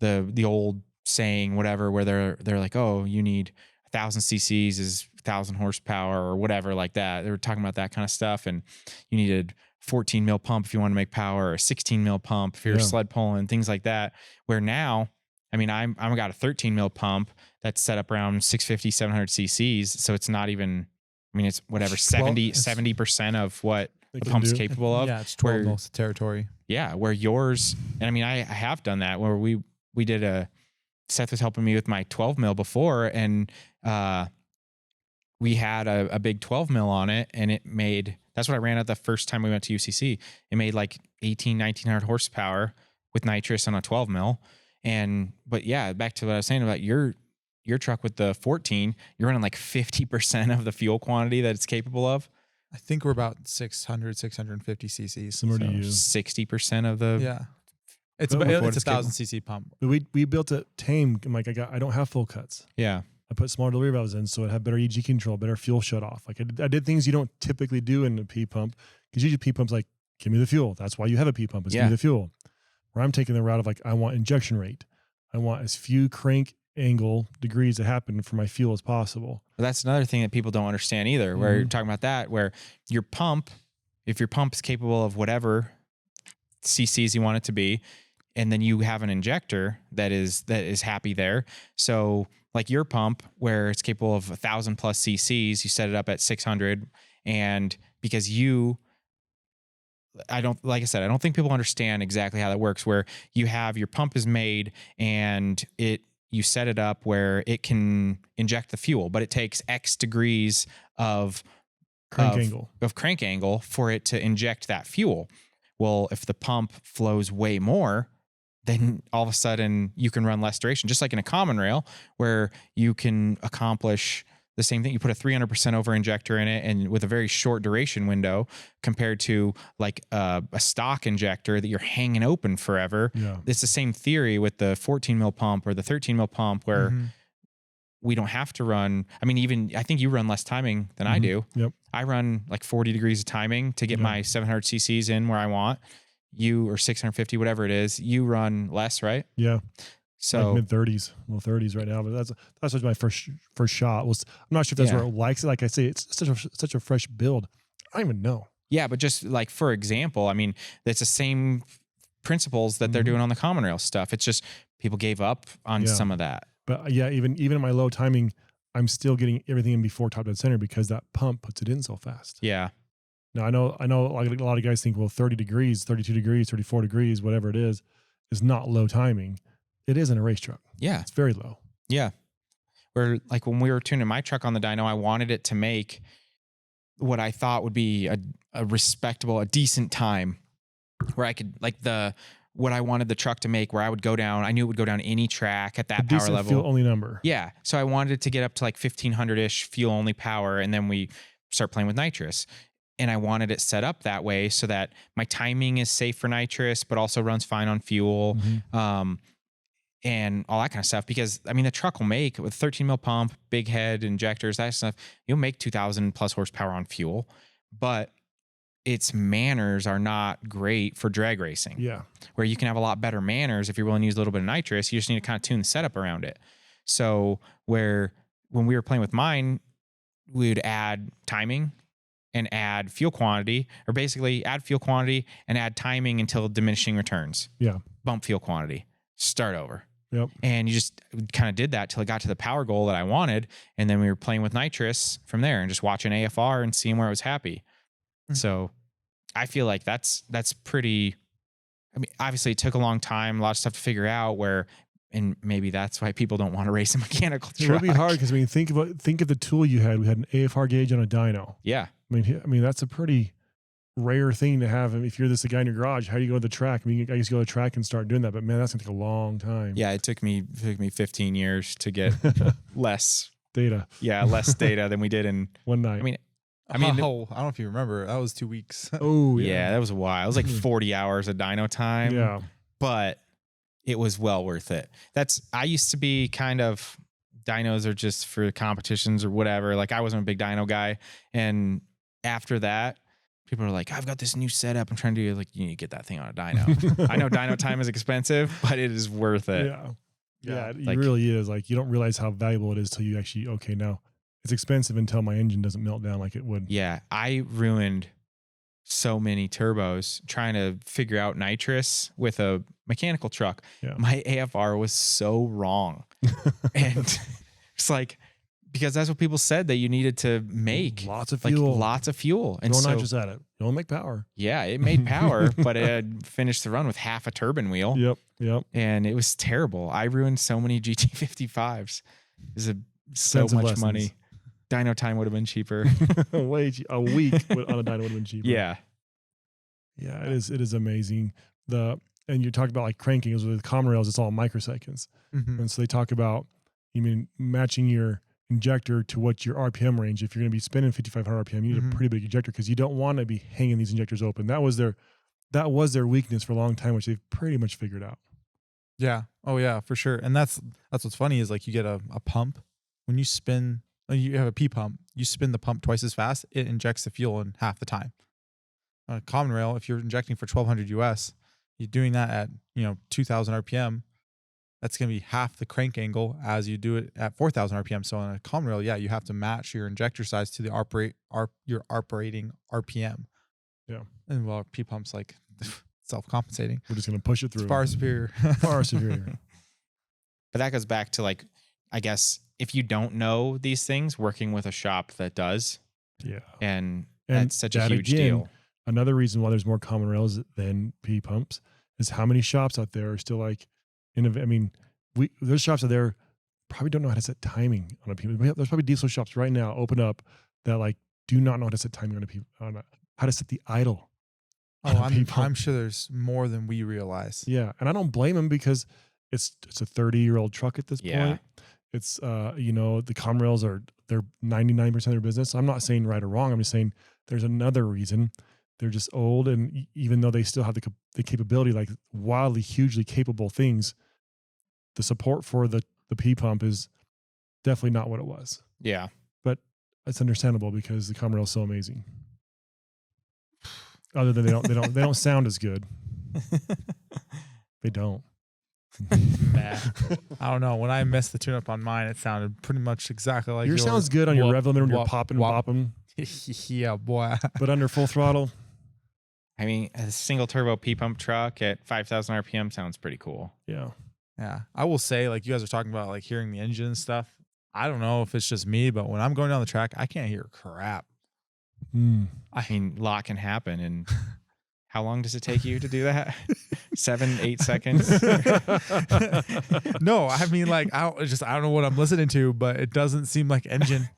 [SPEAKER 3] the old saying, whatever, where they're like, oh, you need 1,000 cc's is 1,000 horsepower or whatever like that. They were talking about that kind of stuff, and you needed 14 mil pump if you want to make power, or 16 mil pump if you're sled pulling, things like that. Where now, I mean, I've got a 13 mil pump that's set up around 650, 700 cc's. So it's not even, I mean, it's whatever, 70% of what the pump's capable of.
[SPEAKER 2] Yeah, it's 12 mil territory.
[SPEAKER 3] Yeah, where yours, and I mean, I have done that where we did Seth was helping me with my 12 mil before, and we had a big 12 mil on it, and it made, that's what I ran at the first time we went to UCC. It made like 1900 horsepower with nitrous on a 12 mil. But yeah, back to what I was saying about your truck with the 14, you're running like 50% of the fuel quantity that it's capable of.
[SPEAKER 2] I think we're about 650 cc's.
[SPEAKER 1] Similar to you.
[SPEAKER 3] 60% of the.
[SPEAKER 2] Yeah. It's 1,000 cc pump.
[SPEAKER 1] We built a tame. I'm like, I don't have full cuts.
[SPEAKER 3] Yeah.
[SPEAKER 1] I put smaller delivery valves in so it had better EG control, better fuel shut off. Like I did things you don't typically do in a P pump, because usually P pump's like, give me the fuel. That's why you have a P pump, is give me the fuel. Where I'm taking the route of like, I want injection rate. I want as few crank angle degrees to happen for my fuel as possible.
[SPEAKER 3] But that's another thing that people don't understand either, where you're talking about that, where your pump, if your pump is capable of whatever CCs you want it to be, and then you have an injector that is happy there. So like your pump, where it's capable of 1,000 plus CCs, you set it up at 600, and because I don't think people understand exactly how that works, where you have your pump is made and you set it up where it can inject the fuel, but it takes X degrees of crank angle for it to inject that fuel. Well, if the pump flows way more, then all of a sudden you can run less duration, just like in a common rail where you can accomplish the same thing. You put a 300% over injector in it, and with a very short duration window compared to like a stock injector that you're hanging open forever.
[SPEAKER 1] Yeah.
[SPEAKER 3] It's the same theory with the 14 mil pump or the 13 mil pump, where we don't have to run. I mean, I think you run less timing than I do.
[SPEAKER 1] Yep.
[SPEAKER 3] I run like 40 degrees of timing to get my 700 cc's in where I want. You, or 650, whatever it is, you run less, right?
[SPEAKER 1] Yeah.
[SPEAKER 3] So
[SPEAKER 1] like mid 30s, low 30s right now, but that's just my first shot. I'm not sure if that's where it likes it. Like I say, it's such a fresh build. I don't even know.
[SPEAKER 3] Yeah, but just like for example, I mean, it's the same principles that they're doing on the common rail stuff. It's just people gave up on some of that.
[SPEAKER 1] But yeah, even in my low timing, I'm still getting everything in before top dead center because that pump puts it in so fast.
[SPEAKER 3] Yeah.
[SPEAKER 1] Now I know like a lot of guys think, well, 30 degrees, 32 degrees, 34 degrees, whatever it is not low timing. It is in a race truck.
[SPEAKER 3] Yeah.
[SPEAKER 1] It's very low.
[SPEAKER 3] Yeah. Where like when we were tuning my truck on the dyno, I wanted it to make what I thought would be a respectable, a decent time where I could what I wanted the truck to make, where I would go down. I knew it would go down any track at that power level.
[SPEAKER 1] Fuel only number.
[SPEAKER 3] Yeah. So I wanted it to get up to like 1500-ish fuel only power. And then we start playing with nitrous. And I wanted it set up that way so that my timing is safe for nitrous, but also runs fine on fuel. And all that kind of stuff, because I mean, the truck will make with 13 mil pump, big head injectors, that stuff, you'll make 2000 plus horsepower on fuel, but its manners are not great for drag racing.
[SPEAKER 1] Yeah.
[SPEAKER 3] Where you can have a lot better manners if you're willing to use a little bit of nitrous. You just need to kind of tune the setup around it. So when we were playing with mine, we would add timing and add fuel quantity, or basically add fuel quantity and add timing until diminishing returns.
[SPEAKER 1] Yeah.
[SPEAKER 3] Bump fuel quantity, start over.
[SPEAKER 1] Yep.
[SPEAKER 3] And you just kind of did that till it got to the power goal that I wanted. And then we were playing with nitrous from there and just watching AFR and seeing where I was happy. So I feel like that's pretty, I mean, obviously it took a long time, a lot of stuff to figure out and maybe that's why people don't want to race a mechanical truck.
[SPEAKER 1] It would be hard because think of the tool you had. We had an AFR gauge on a dyno.
[SPEAKER 3] Yeah.
[SPEAKER 1] I mean that's a pretty rare thing to have. If you're a guy in your garage, how do you go to the track? I mean, I guess go to the track and start doing that, but man, that's gonna take a long time.
[SPEAKER 3] Yeah, it took me 15 years to get less
[SPEAKER 1] data.
[SPEAKER 3] Yeah, less data than we did in
[SPEAKER 1] one night.
[SPEAKER 2] I mean, I don't know if you remember. That was 2 weeks.
[SPEAKER 1] Oh
[SPEAKER 3] yeah, that was a while. It was like 40 hours of dyno time.
[SPEAKER 1] Yeah,
[SPEAKER 3] but it was well worth it. I used to be kind of, dynos are just for competitions or whatever. Like I wasn't a big dyno guy, and after that, people are like, I've got this new setup I'm trying to do. Like, you need to get that thing on a dyno. I know dyno time is expensive, but it is worth it.
[SPEAKER 1] Yeah, it really is. Like, you don't realize how valuable it is till you actually, okay, now it's expensive until my engine doesn't melt down like it would.
[SPEAKER 3] Yeah, I ruined so many turbos trying to figure out nitrous with a mechanical truck.
[SPEAKER 1] Yeah.
[SPEAKER 3] My AFR was so wrong. And it's like, because that's what people said that you needed to make.
[SPEAKER 1] Lots of fuel.
[SPEAKER 3] Like lots of fuel. And
[SPEAKER 1] throw
[SPEAKER 3] so,
[SPEAKER 1] nitrous at it. You'll make power.
[SPEAKER 3] Yeah, it made power, but it had finished the run with half a turbine wheel.
[SPEAKER 1] Yep.
[SPEAKER 3] And it was terrible. I ruined so many GT55s. It was so much
[SPEAKER 1] lessons.
[SPEAKER 3] money. Dyno time would have been cheaper.
[SPEAKER 1] A week on a dyno would have been cheaper.
[SPEAKER 3] Yeah.
[SPEAKER 1] Yeah, it is amazing. And you talk about like cranking is with common rails, it's all microseconds. And so they talk about matching your injector to what your RPM range. If you're going to be spinning 5,500 RPM, you need a pretty big injector because you don't want to be hanging these injectors open. That was their weakness for a long time, which they've pretty much figured out.
[SPEAKER 2] Yeah. Oh yeah, for sure. And that's what's funny is like you get a pump when you spin, you have a P pump, you spin the pump twice as fast, it injects the fuel in half the time. On a common rail, if you're injecting for 1200 US, you're doing that at 2000 RPM. That's going to be half the crank angle as you do it at 4,000 RPM. So on a common rail, yeah, you have to match your injector size to the your operating RPM.
[SPEAKER 1] Yeah.
[SPEAKER 2] And well, P pump's like self-compensating.
[SPEAKER 1] We're just going to push it through.
[SPEAKER 2] It's far superior.
[SPEAKER 1] Far superior.
[SPEAKER 3] But that goes back to like, I guess if you don't know these things, working with a shop that does.
[SPEAKER 1] Yeah.
[SPEAKER 3] And that's such a huge
[SPEAKER 1] again,
[SPEAKER 3] deal.
[SPEAKER 1] Another reason why there's more common rails than P pumps is how many shops out there are still like, there's shops out there probably don't know how to set timing on a P pump. There's probably diesel shops right now open up that like do not know how to set timing on a P pump, how to set the idle.
[SPEAKER 2] Oh, I'm sure there's more than we realize.
[SPEAKER 1] Yeah. And I don't blame them because it's a 30-year-old truck at this point. It's, the common rails they're 99% of their business. I'm not saying right or wrong. I'm just saying there's another reason. They're just old. And even though they still have the capability, like wildly, hugely capable things, the support for the P pump is definitely not what it was.
[SPEAKER 3] Yeah.
[SPEAKER 1] But it's understandable because the common rail is so amazing. Other than they don't sound as good. They don't.
[SPEAKER 2] Nah. I don't know. When I messed the tune up on mine, it sounded pretty much exactly like
[SPEAKER 1] yours. Sounds good on your rev limiter when you're popping and bopping.
[SPEAKER 2] Yeah, boy.
[SPEAKER 1] But under full throttle,
[SPEAKER 3] I mean, a single turbo P pump truck at 5,000 RPM sounds pretty cool.
[SPEAKER 1] Yeah.
[SPEAKER 2] Yeah. I will say, like you guys are talking about, like hearing the engine and stuff. I don't know if it's just me, but when I'm going down the track, I can't hear crap.
[SPEAKER 3] I mean, a lot can happen. And how long does it take you to do that? 7-8 seconds?
[SPEAKER 2] No, I mean, like, I don't know what I'm listening to, but it doesn't seem like engine.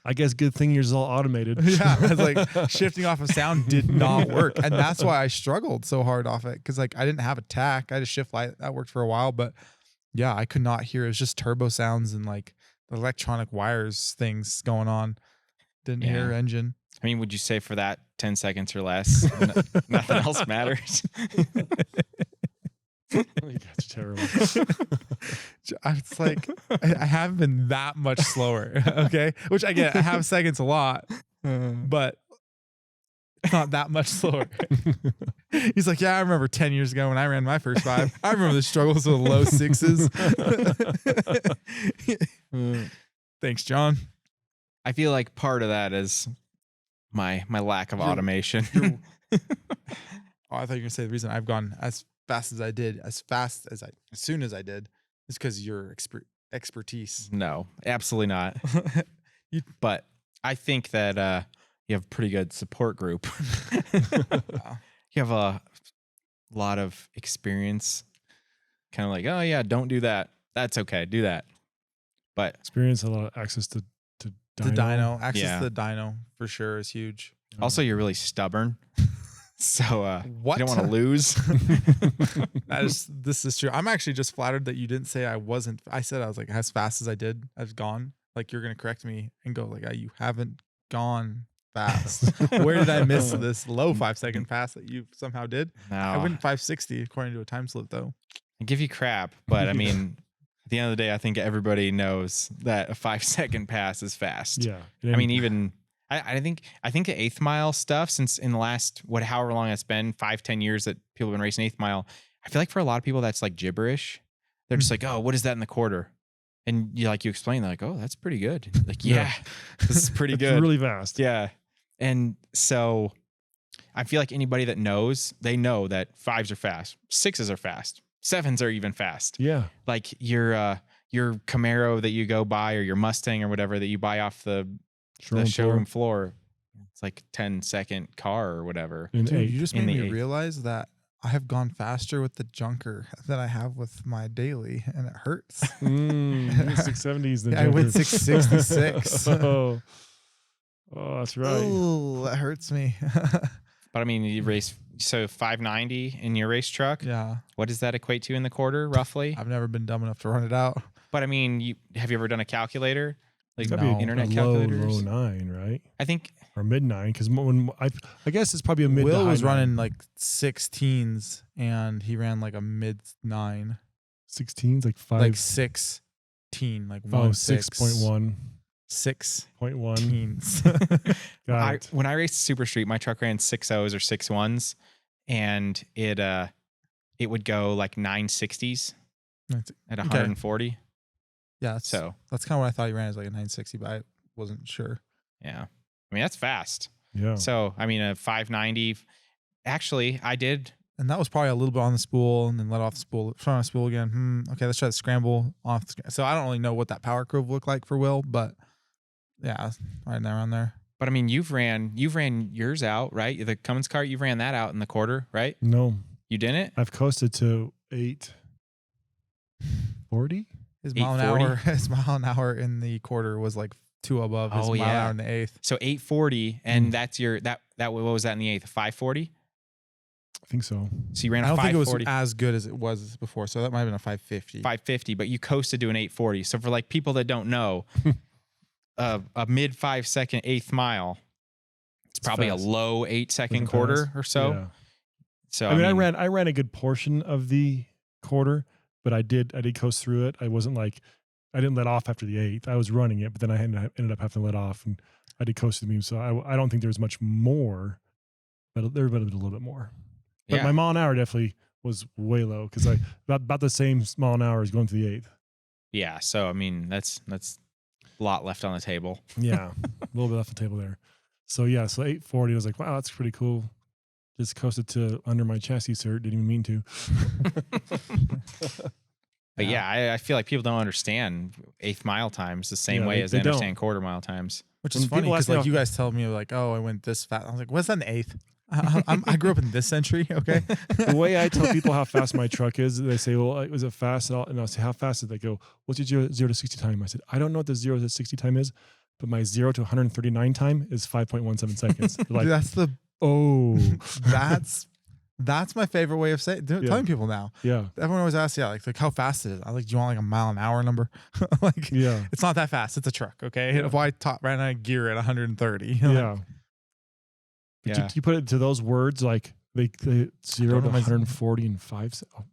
[SPEAKER 1] I guess good thing yours is all automated.
[SPEAKER 2] Yeah, it's like shifting off of sound did not work. And that's why I struggled so hard off it. Cause like I didn't have a tack. I had a shift light that worked for a while, but yeah, I could not hear. It was just turbo sounds and like the electronic wires things going on. Didn't hear engine.
[SPEAKER 3] I mean, would you say for that 10 seconds or less, nothing else matters?
[SPEAKER 1] That's terrible.
[SPEAKER 2] It's like I haven't been that much slower. Okay, which I get. I have seconds a lot, but not that much slower. He's like, yeah, I remember 10 years ago when I ran my first 5. I remember the struggles with the low 6s. Thanks, John.
[SPEAKER 3] I feel like part of that is my lack of automation.
[SPEAKER 2] Oh, I thought you were gonna say the reason I've gone as fast as I did, as soon as I did, is because your expertise.
[SPEAKER 3] No, absolutely not. But I think that you have a pretty good support group. You have a lot of experience. Kind of like, oh yeah, don't do that. That's okay, do that. But
[SPEAKER 1] experience, a lot of access to Dyno.
[SPEAKER 2] The Dyno. Access to the Dyno for sure is huge.
[SPEAKER 3] Also, you're really stubborn. So
[SPEAKER 2] what?
[SPEAKER 3] You don't want to lose.
[SPEAKER 2] This is true. I'm actually just flattered that you didn't say I wasn't. I said I was like as fast as I did. I've gone. Like you're gonna correct me and go like, you haven't gone fast. Where did I miss this low 5-second pass that you somehow did?
[SPEAKER 3] No.
[SPEAKER 2] I went 560 according to a time slip though.
[SPEAKER 3] I give you crap, but I mean, at the end of the day, I think everybody knows that a 5-second pass is fast.
[SPEAKER 1] Yeah.
[SPEAKER 3] I mean, even I think the 8th mile stuff, since in the last however long it's been, 5-10 years that people have been racing 8th mile, I feel like for a lot of people that's like gibberish. They're just like, oh, what is that in the quarter? And you explain, they're like, oh, that's pretty good. Like, yeah, this is pretty good.
[SPEAKER 1] It's really fast.
[SPEAKER 3] Yeah. And so I feel like anybody that knows, they know that 5s are fast, 6s are fast, 7s are even fast.
[SPEAKER 1] Yeah.
[SPEAKER 3] Like your Camaro that you go buy, or your Mustang or whatever that you buy off the showroom floor. It's like 10-second car or whatever.
[SPEAKER 2] Dude, you just made me realize that I have gone faster with the junker than I have with my daily, and it hurts.
[SPEAKER 1] 670s. The
[SPEAKER 2] I went 666.
[SPEAKER 1] Oh, that's right.
[SPEAKER 2] Oh, that hurts me.
[SPEAKER 3] But I mean, you race 590 in your race truck.
[SPEAKER 2] Yeah.
[SPEAKER 3] What does that equate to in the quarter, roughly?
[SPEAKER 2] I've never been dumb enough to run it out.
[SPEAKER 3] But I mean, have you ever done a calculator? Like
[SPEAKER 1] internet
[SPEAKER 3] calculators?
[SPEAKER 1] Low 9, right?
[SPEAKER 3] I think.
[SPEAKER 1] Or mid 9, because when I guess it's probably a mid.
[SPEAKER 2] Will
[SPEAKER 1] to high
[SPEAKER 2] was
[SPEAKER 1] 9.
[SPEAKER 2] running like 16s, and he ran like a mid 9.
[SPEAKER 1] 16s, like 5.
[SPEAKER 2] Like 6. teen,
[SPEAKER 1] Oh, 6.1.
[SPEAKER 2] 6
[SPEAKER 1] 0.1.
[SPEAKER 2] teens.
[SPEAKER 1] Got it.
[SPEAKER 3] When I raced Super Street, my truck ran 6.0s or 6.1s, and it would go like 960s at 140.
[SPEAKER 2] Yeah,
[SPEAKER 3] that's
[SPEAKER 2] kind of what I thought he ran, is like a 960, but I wasn't sure.
[SPEAKER 3] Yeah, I mean that's fast.
[SPEAKER 1] Yeah.
[SPEAKER 3] So I mean a 590. Actually, I did.
[SPEAKER 2] And that was probably a little bit on the spool, and then let off the spool, front on the spool again. Okay, let's try to scramble off. So I don't really know what that power curve looked like for Will, but yeah, right there on there.
[SPEAKER 3] But I mean, you've ran yours out, right? The Cummins cart, you ran that out in the quarter, right?
[SPEAKER 1] No,
[SPEAKER 3] You didn't?
[SPEAKER 1] I've coasted to 840.
[SPEAKER 2] His mile an hour in the quarter was like 2 above his mile an hour in the eighth.
[SPEAKER 3] So 840, and that's your that what was that in the eighth? 540?
[SPEAKER 1] I think so.
[SPEAKER 3] So you ran a 540.
[SPEAKER 2] I don't think it was as good as it was before, so that might have been a 550.
[SPEAKER 3] 550, but you coasted to an 840. So for like people that don't know, a mid 5 second eighth mile, it's probably
[SPEAKER 1] fast.
[SPEAKER 3] a low 8 second
[SPEAKER 1] Wasn't
[SPEAKER 3] quarter
[SPEAKER 1] fast.
[SPEAKER 3] or so.
[SPEAKER 1] Yeah.
[SPEAKER 3] So
[SPEAKER 1] I mean, I ran a good portion of the quarter, but I did coast through it. I didn't let off after the eighth. I was running it, but then I ended up having to let off, and I did coast the beam. So I don't think there was much more, but there was a little bit more. But my mile an hour definitely was way low, because I about the same mile an hour as going to the eighth.
[SPEAKER 3] Yeah. So I mean, that's a lot left on the table.
[SPEAKER 1] Yeah, a little bit off the table there. So yeah, so 840. I was like, wow, that's pretty cool. Just coasted to under my chassis cert. Didn't even mean to.
[SPEAKER 3] But yeah, I feel like people don't understand eighth mile times the same way as they understand quarter mile times.
[SPEAKER 2] Which is funny, because like you guys tell me like, oh, I went this fast. I was like, what's that in the eighth? I grew up in this century. Okay.
[SPEAKER 1] The way I tell people how fast my truck is, they say, well, was it fast? And I'll say, how fast did they go? What's your 0 to 60 time? I said, I don't know what the 0 to 60 time is, but my 0 to 139 time is 5.17 seconds. Like,
[SPEAKER 2] that's my favorite way of telling people now.
[SPEAKER 1] Yeah.
[SPEAKER 2] Everyone always asks, like how fast is it? I was like, do you want like a mile an hour number? Like,
[SPEAKER 1] yeah,
[SPEAKER 2] it's not that fast. It's a truck. Okay.
[SPEAKER 1] Yeah.
[SPEAKER 2] If I ran out of gear at 130.
[SPEAKER 1] Yeah. But you put it to those words, like they 0 to 140 in 5. Oh,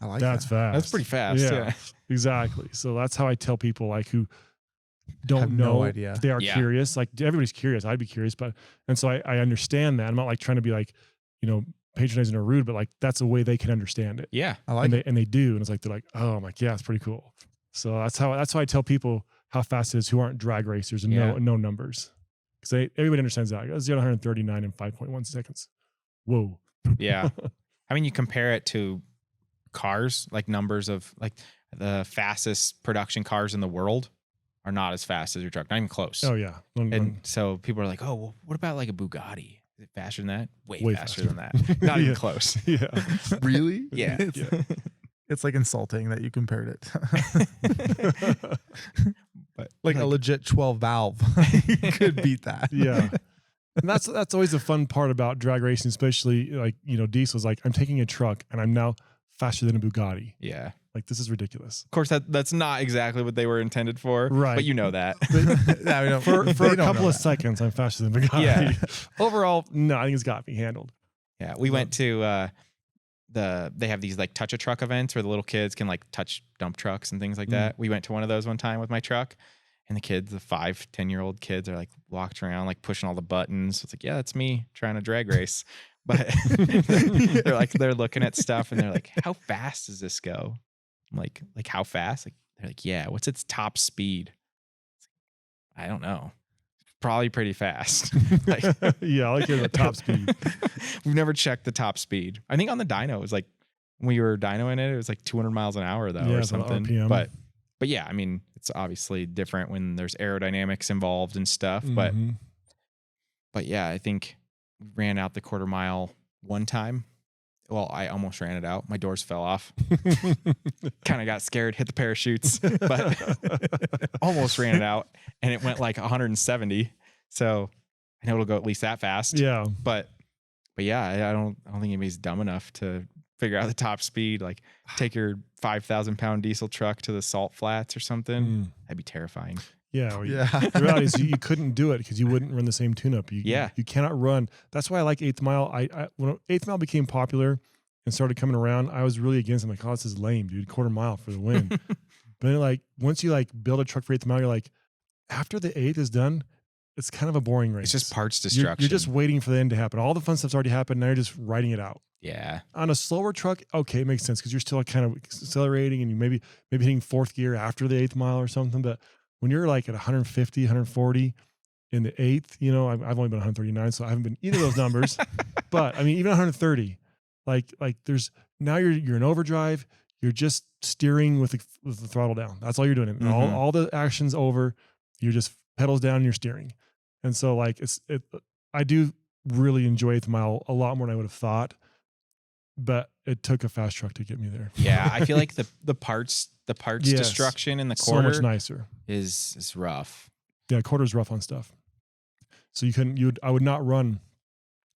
[SPEAKER 2] I like
[SPEAKER 1] that's
[SPEAKER 2] that.
[SPEAKER 1] fast.
[SPEAKER 3] That's pretty fast. Yeah.
[SPEAKER 1] Exactly. So that's how I tell people like who don't know.
[SPEAKER 2] No idea.
[SPEAKER 1] They are curious. Like everybody's curious. I'd be curious, and so I understand that. I'm not like trying to be like, patronizing or rude, but like that's the way they can understand it.
[SPEAKER 3] Yeah.
[SPEAKER 2] I like it.
[SPEAKER 1] And they do. And it's like, they're like, oh, I'm like, yeah, it's pretty cool. So that's how I tell people how fast it is who aren't drag racers and no numbers. Because everybody understands that. 0 to 139 in 5.1 seconds. Whoa.
[SPEAKER 3] Yeah. I mean, you compare it to cars, like numbers of like the fastest production cars in the world are not as fast as your truck, not even close.
[SPEAKER 1] Oh yeah.
[SPEAKER 3] And so people are like, oh, well, what about like a Bugatti? Is it faster than that? Way faster than that. Not even close.
[SPEAKER 1] Yeah.
[SPEAKER 2] Really?
[SPEAKER 3] Yeah.
[SPEAKER 2] It's like insulting that you compared it. But like a legit 12 valve, you could beat that.
[SPEAKER 1] Yeah. And that's always the fun part about drag racing, especially like, diesel's like, I'm taking a truck and I'm now faster than a Bugatti.
[SPEAKER 3] Yeah.
[SPEAKER 1] Like, this is ridiculous.
[SPEAKER 3] Of course, that's not exactly what they were intended for.
[SPEAKER 1] Right.
[SPEAKER 3] But you know that.
[SPEAKER 1] For a couple of seconds, I'm faster than Bugatti.
[SPEAKER 3] Yeah.
[SPEAKER 1] Overall, no, I think it's got me handled.
[SPEAKER 3] Yeah. We went to they have these like touch a truck events where the little kids can like touch dump trucks and things like that. We went to one of those one time with my truck, and the kids, the 5-10-year-old kids, are like walked around like pushing all the buttons. It's like, yeah, that's me trying to drag race. But they're looking at stuff and they're like, how fast does this go? I'm like how fast? Like they're like, yeah, what's its top speed? I don't know. Probably pretty fast. Like,
[SPEAKER 1] yeah, I like the top speed.
[SPEAKER 3] We've never checked the top speed. I think on the dyno, it was like when we were dynoing it was like 200 miles an hour though, or something.
[SPEAKER 1] RPM.
[SPEAKER 3] But yeah, I mean, it's obviously different when there's aerodynamics involved and stuff. But yeah, I think we ran out the quarter mile one time. Well, I almost ran it out. My doors fell off. Kind of got scared, hit the parachutes, but almost ran it out. And it went like 170. So I know it'll go at least that fast.
[SPEAKER 1] Yeah.
[SPEAKER 3] But yeah, I don't think anybody's dumb enough to figure out the top speed. Like take your 5,000 pound diesel truck to the salt flats or something. That'd be terrifying.
[SPEAKER 1] Yeah. The reality is you couldn't do it because you wouldn't run the same tune-up. You cannot run. That's why I like 8th Mile. When 8th Mile became popular and started coming around, I was really against it. I'm like, oh, this is lame, dude. Quarter mile for the win. But then like once you like build a truck for 8th mile, you're like, after the 8th is done, it's kind of a boring race.
[SPEAKER 3] It's just parts
[SPEAKER 1] You're,
[SPEAKER 3] destruction.
[SPEAKER 1] you're just waiting for the end to happen. All the fun stuff's already happened. Now you're just writing it out.
[SPEAKER 3] yeah.
[SPEAKER 1] On a slower truck, okay, it makes sense because you're still kind of accelerating and you maybe hitting 4th gear after the 8th mile or something. But when you're like at 150, 140 in the 8th, you know, I've only been 139, so I haven't been either of those numbers. But I mean, even 130, like there's now you're in overdrive. You're just steering with the throttle down. That's all you're doing. And all the action's over. You're just pedals down and you're steering. And so like I do really enjoy 8th mile a lot more than I would have thought. But it took a fast truck to get me there.
[SPEAKER 3] Yeah, I feel like the parts
[SPEAKER 1] Yes.
[SPEAKER 3] destruction in the quarter
[SPEAKER 1] So much nicer.
[SPEAKER 3] is rough.
[SPEAKER 1] Yeah, quarter's rough on stuff. So I would not run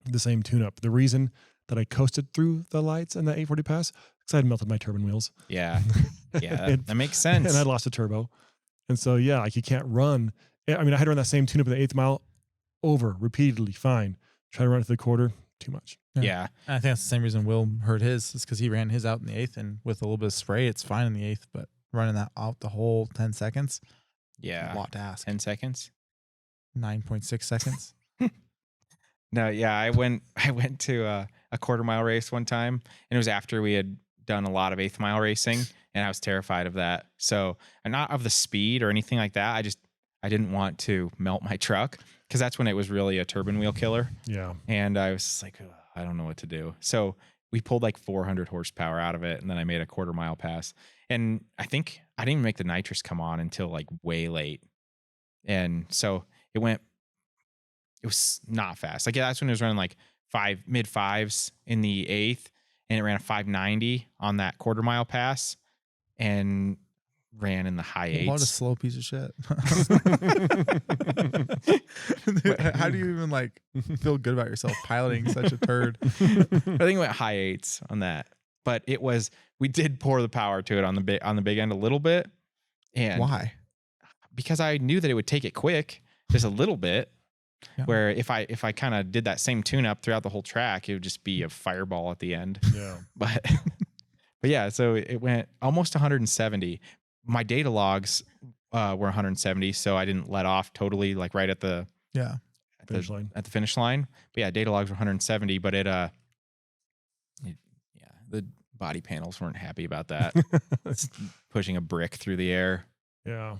[SPEAKER 1] the same tune-up. The reason that I coasted through the lights and that 840 pass, because I had melted my turbine wheels.
[SPEAKER 3] Yeah. Yeah, that makes sense.
[SPEAKER 1] And I lost a turbo. And so, yeah, like you can't run. I mean, I had to run that same tune-up in the 8th mile over repeatedly, fine. Try to run it to the quarter, too much.
[SPEAKER 3] Yeah.
[SPEAKER 2] I think that's the same reason Will hurt his, is because he ran his out in the 8th, and with a little bit of spray, it's fine in the 8th, but running that out the whole 10 seconds,
[SPEAKER 3] Yeah.
[SPEAKER 2] a lot to ask.
[SPEAKER 3] 10 seconds.
[SPEAKER 2] 9.6 seconds.
[SPEAKER 3] No, yeah, I went to a quarter-mile race one time, and it was after we had done a lot of 8th mile racing, and I was terrified of that. So, and not of the speed or anything like that. I didn't want to melt my truck because that's when it was really a turbine wheel killer.
[SPEAKER 1] Yeah.
[SPEAKER 3] And I was just like, "Ugh, I don't know what to do." So we pulled like 400 horsepower out of it, and then I made a quarter-mile pass. And I think I didn't even make the nitrous come on until like way late. And so it was not fast. Like, yeah, that's when it was running like mid fives in the 8th, and it ran a 590 on that quarter-mile pass and ran in the high 8s.
[SPEAKER 2] What a slow piece of shit. Dude, how do you even like feel good about yourself piloting such a turd?
[SPEAKER 3] I think it went high 8s on that. But we did pour the power to it on the big end a little bit. And
[SPEAKER 2] Why?
[SPEAKER 3] because I knew that it would take it quick, just a little bit.
[SPEAKER 2] Yeah.
[SPEAKER 3] Where if I kind of did that same tune up throughout the whole track, it would just be a fireball at the end.
[SPEAKER 1] Yeah.
[SPEAKER 3] But yeah, so it went almost 170. My data logs were 170, so I didn't let off totally, like right at the
[SPEAKER 1] Finish line.
[SPEAKER 3] At the finish line. But yeah, data logs were 170, but the body panels weren't happy about that. It's pushing a brick through the air.
[SPEAKER 1] Yeah.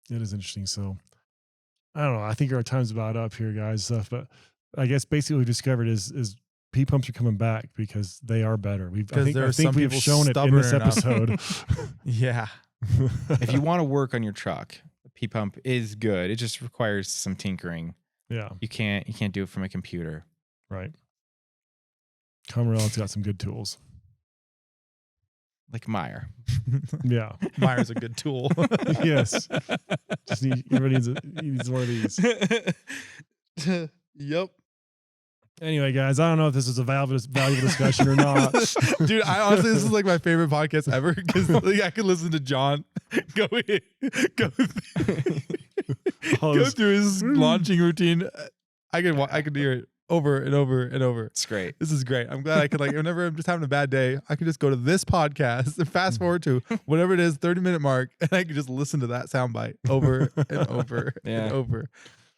[SPEAKER 1] It is interesting. So I don't know. I think our time's about up here, guys. But I guess basically what we discovered is P pumps are coming back because they are better. I think we've shown it in this
[SPEAKER 2] stubborn
[SPEAKER 1] episode.
[SPEAKER 2] Yeah.
[SPEAKER 3] If you want to work on your truck, a P pump is good. It just requires some tinkering.
[SPEAKER 1] Yeah.
[SPEAKER 3] You can't do it from a computer.
[SPEAKER 1] Right. Comerell's got some good tools.
[SPEAKER 3] Like Meyer.
[SPEAKER 1] Yeah.
[SPEAKER 2] Meyer's a good tool.
[SPEAKER 1] Yes. Everybody needs one of these.
[SPEAKER 2] Yep.
[SPEAKER 1] Anyway, guys, I don't know if this is a valuable discussion or not.
[SPEAKER 2] Dude, honestly, this is like my favorite podcast ever because like, I could listen to John go through his launching routine. I could hear it over and over and over.
[SPEAKER 3] It's great.
[SPEAKER 2] This is great. I'm glad I could whenever I'm just having a bad day, I could just go to this podcast and fast forward to whatever it is, 30-minute mark, and I could just listen to that soundbite over and over and over.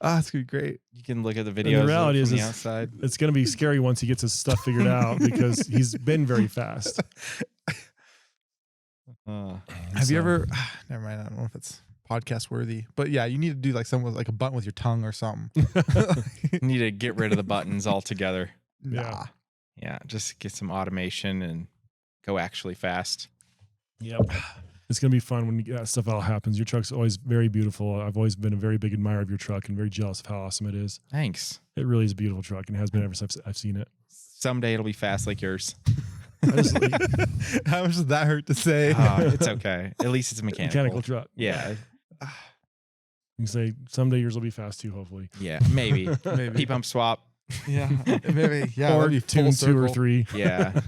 [SPEAKER 2] Ah, it's gonna be great.
[SPEAKER 3] You can look at the
[SPEAKER 1] And
[SPEAKER 3] videos
[SPEAKER 1] the reality
[SPEAKER 3] from
[SPEAKER 1] is
[SPEAKER 3] the outside.
[SPEAKER 1] It's going to be scary once he gets his stuff figured out because he's been very fast.
[SPEAKER 2] Have you ever? Never mind. I don't know if it's podcast worthy, but yeah, you need to do like something with like a button with your tongue or something.
[SPEAKER 3] You need to get rid of the buttons altogether.
[SPEAKER 2] Nah.
[SPEAKER 3] Yeah, just get some automation and go actually fast.
[SPEAKER 1] Yep. It's going to be fun when that stuff all happens. Your truck's always very beautiful. I've always been a very big admirer of your truck and very jealous of how awesome it is.
[SPEAKER 3] Thanks.
[SPEAKER 1] It really is a beautiful truck and has been ever since I've seen it.
[SPEAKER 3] Someday it'll be fast like yours.
[SPEAKER 2] How much does that hurt to say?
[SPEAKER 3] It's okay. At least it's a mechanical
[SPEAKER 1] truck.
[SPEAKER 3] Yeah.
[SPEAKER 1] You can say someday yours will be fast too, hopefully.
[SPEAKER 3] Yeah, maybe. P pump swap.
[SPEAKER 2] Yeah, maybe. Yeah,
[SPEAKER 1] or
[SPEAKER 2] that'd be full
[SPEAKER 1] 2 or
[SPEAKER 2] circle.
[SPEAKER 1] 3.
[SPEAKER 3] Yeah.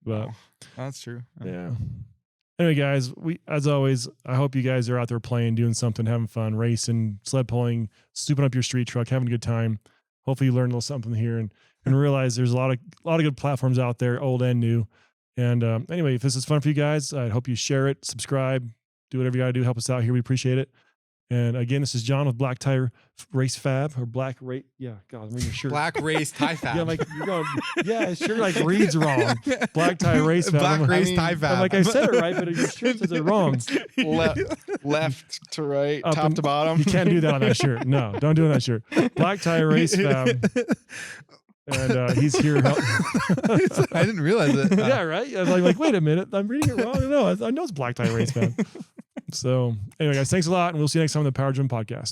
[SPEAKER 1] But
[SPEAKER 2] That's true.
[SPEAKER 1] yeah. Anyway, guys, as always, I hope you guys are out there playing, doing something, having fun, racing, sled pulling, souping up your street truck, having a good time. Hopefully you learned a little something here and realize there's a lot of good platforms out there, old and new. And anyway, if this is fun for you guys, I hope you share it, subscribe, do whatever you got to do. Help us out here. We appreciate it. And again, this is John with Black Tie Race Fab or Black Race. Yeah, God, I'm reading your shirt.
[SPEAKER 2] Black Race Tie Fab.
[SPEAKER 1] Yeah, I'm like you're going. Yeah, his shirt like reads wrong. Black Tie Race Fab.
[SPEAKER 2] Black Race Tie Fab.
[SPEAKER 1] I'm like I said it right, but your shirt says it wrong.
[SPEAKER 3] Left to right,
[SPEAKER 1] Up
[SPEAKER 3] top
[SPEAKER 1] and-
[SPEAKER 3] to bottom.
[SPEAKER 1] You can't do that on that shirt. No, don't do it on that shirt. Black Tie Race Fab. And he's here.
[SPEAKER 2] I didn't realize it.
[SPEAKER 1] Yeah, right. I was like, wait a minute, I'm reading it wrong. No, I know it's Black Tie Race Fab. So anyway, guys, thanks a lot, and we'll see you next time on the Power Driven Podcast.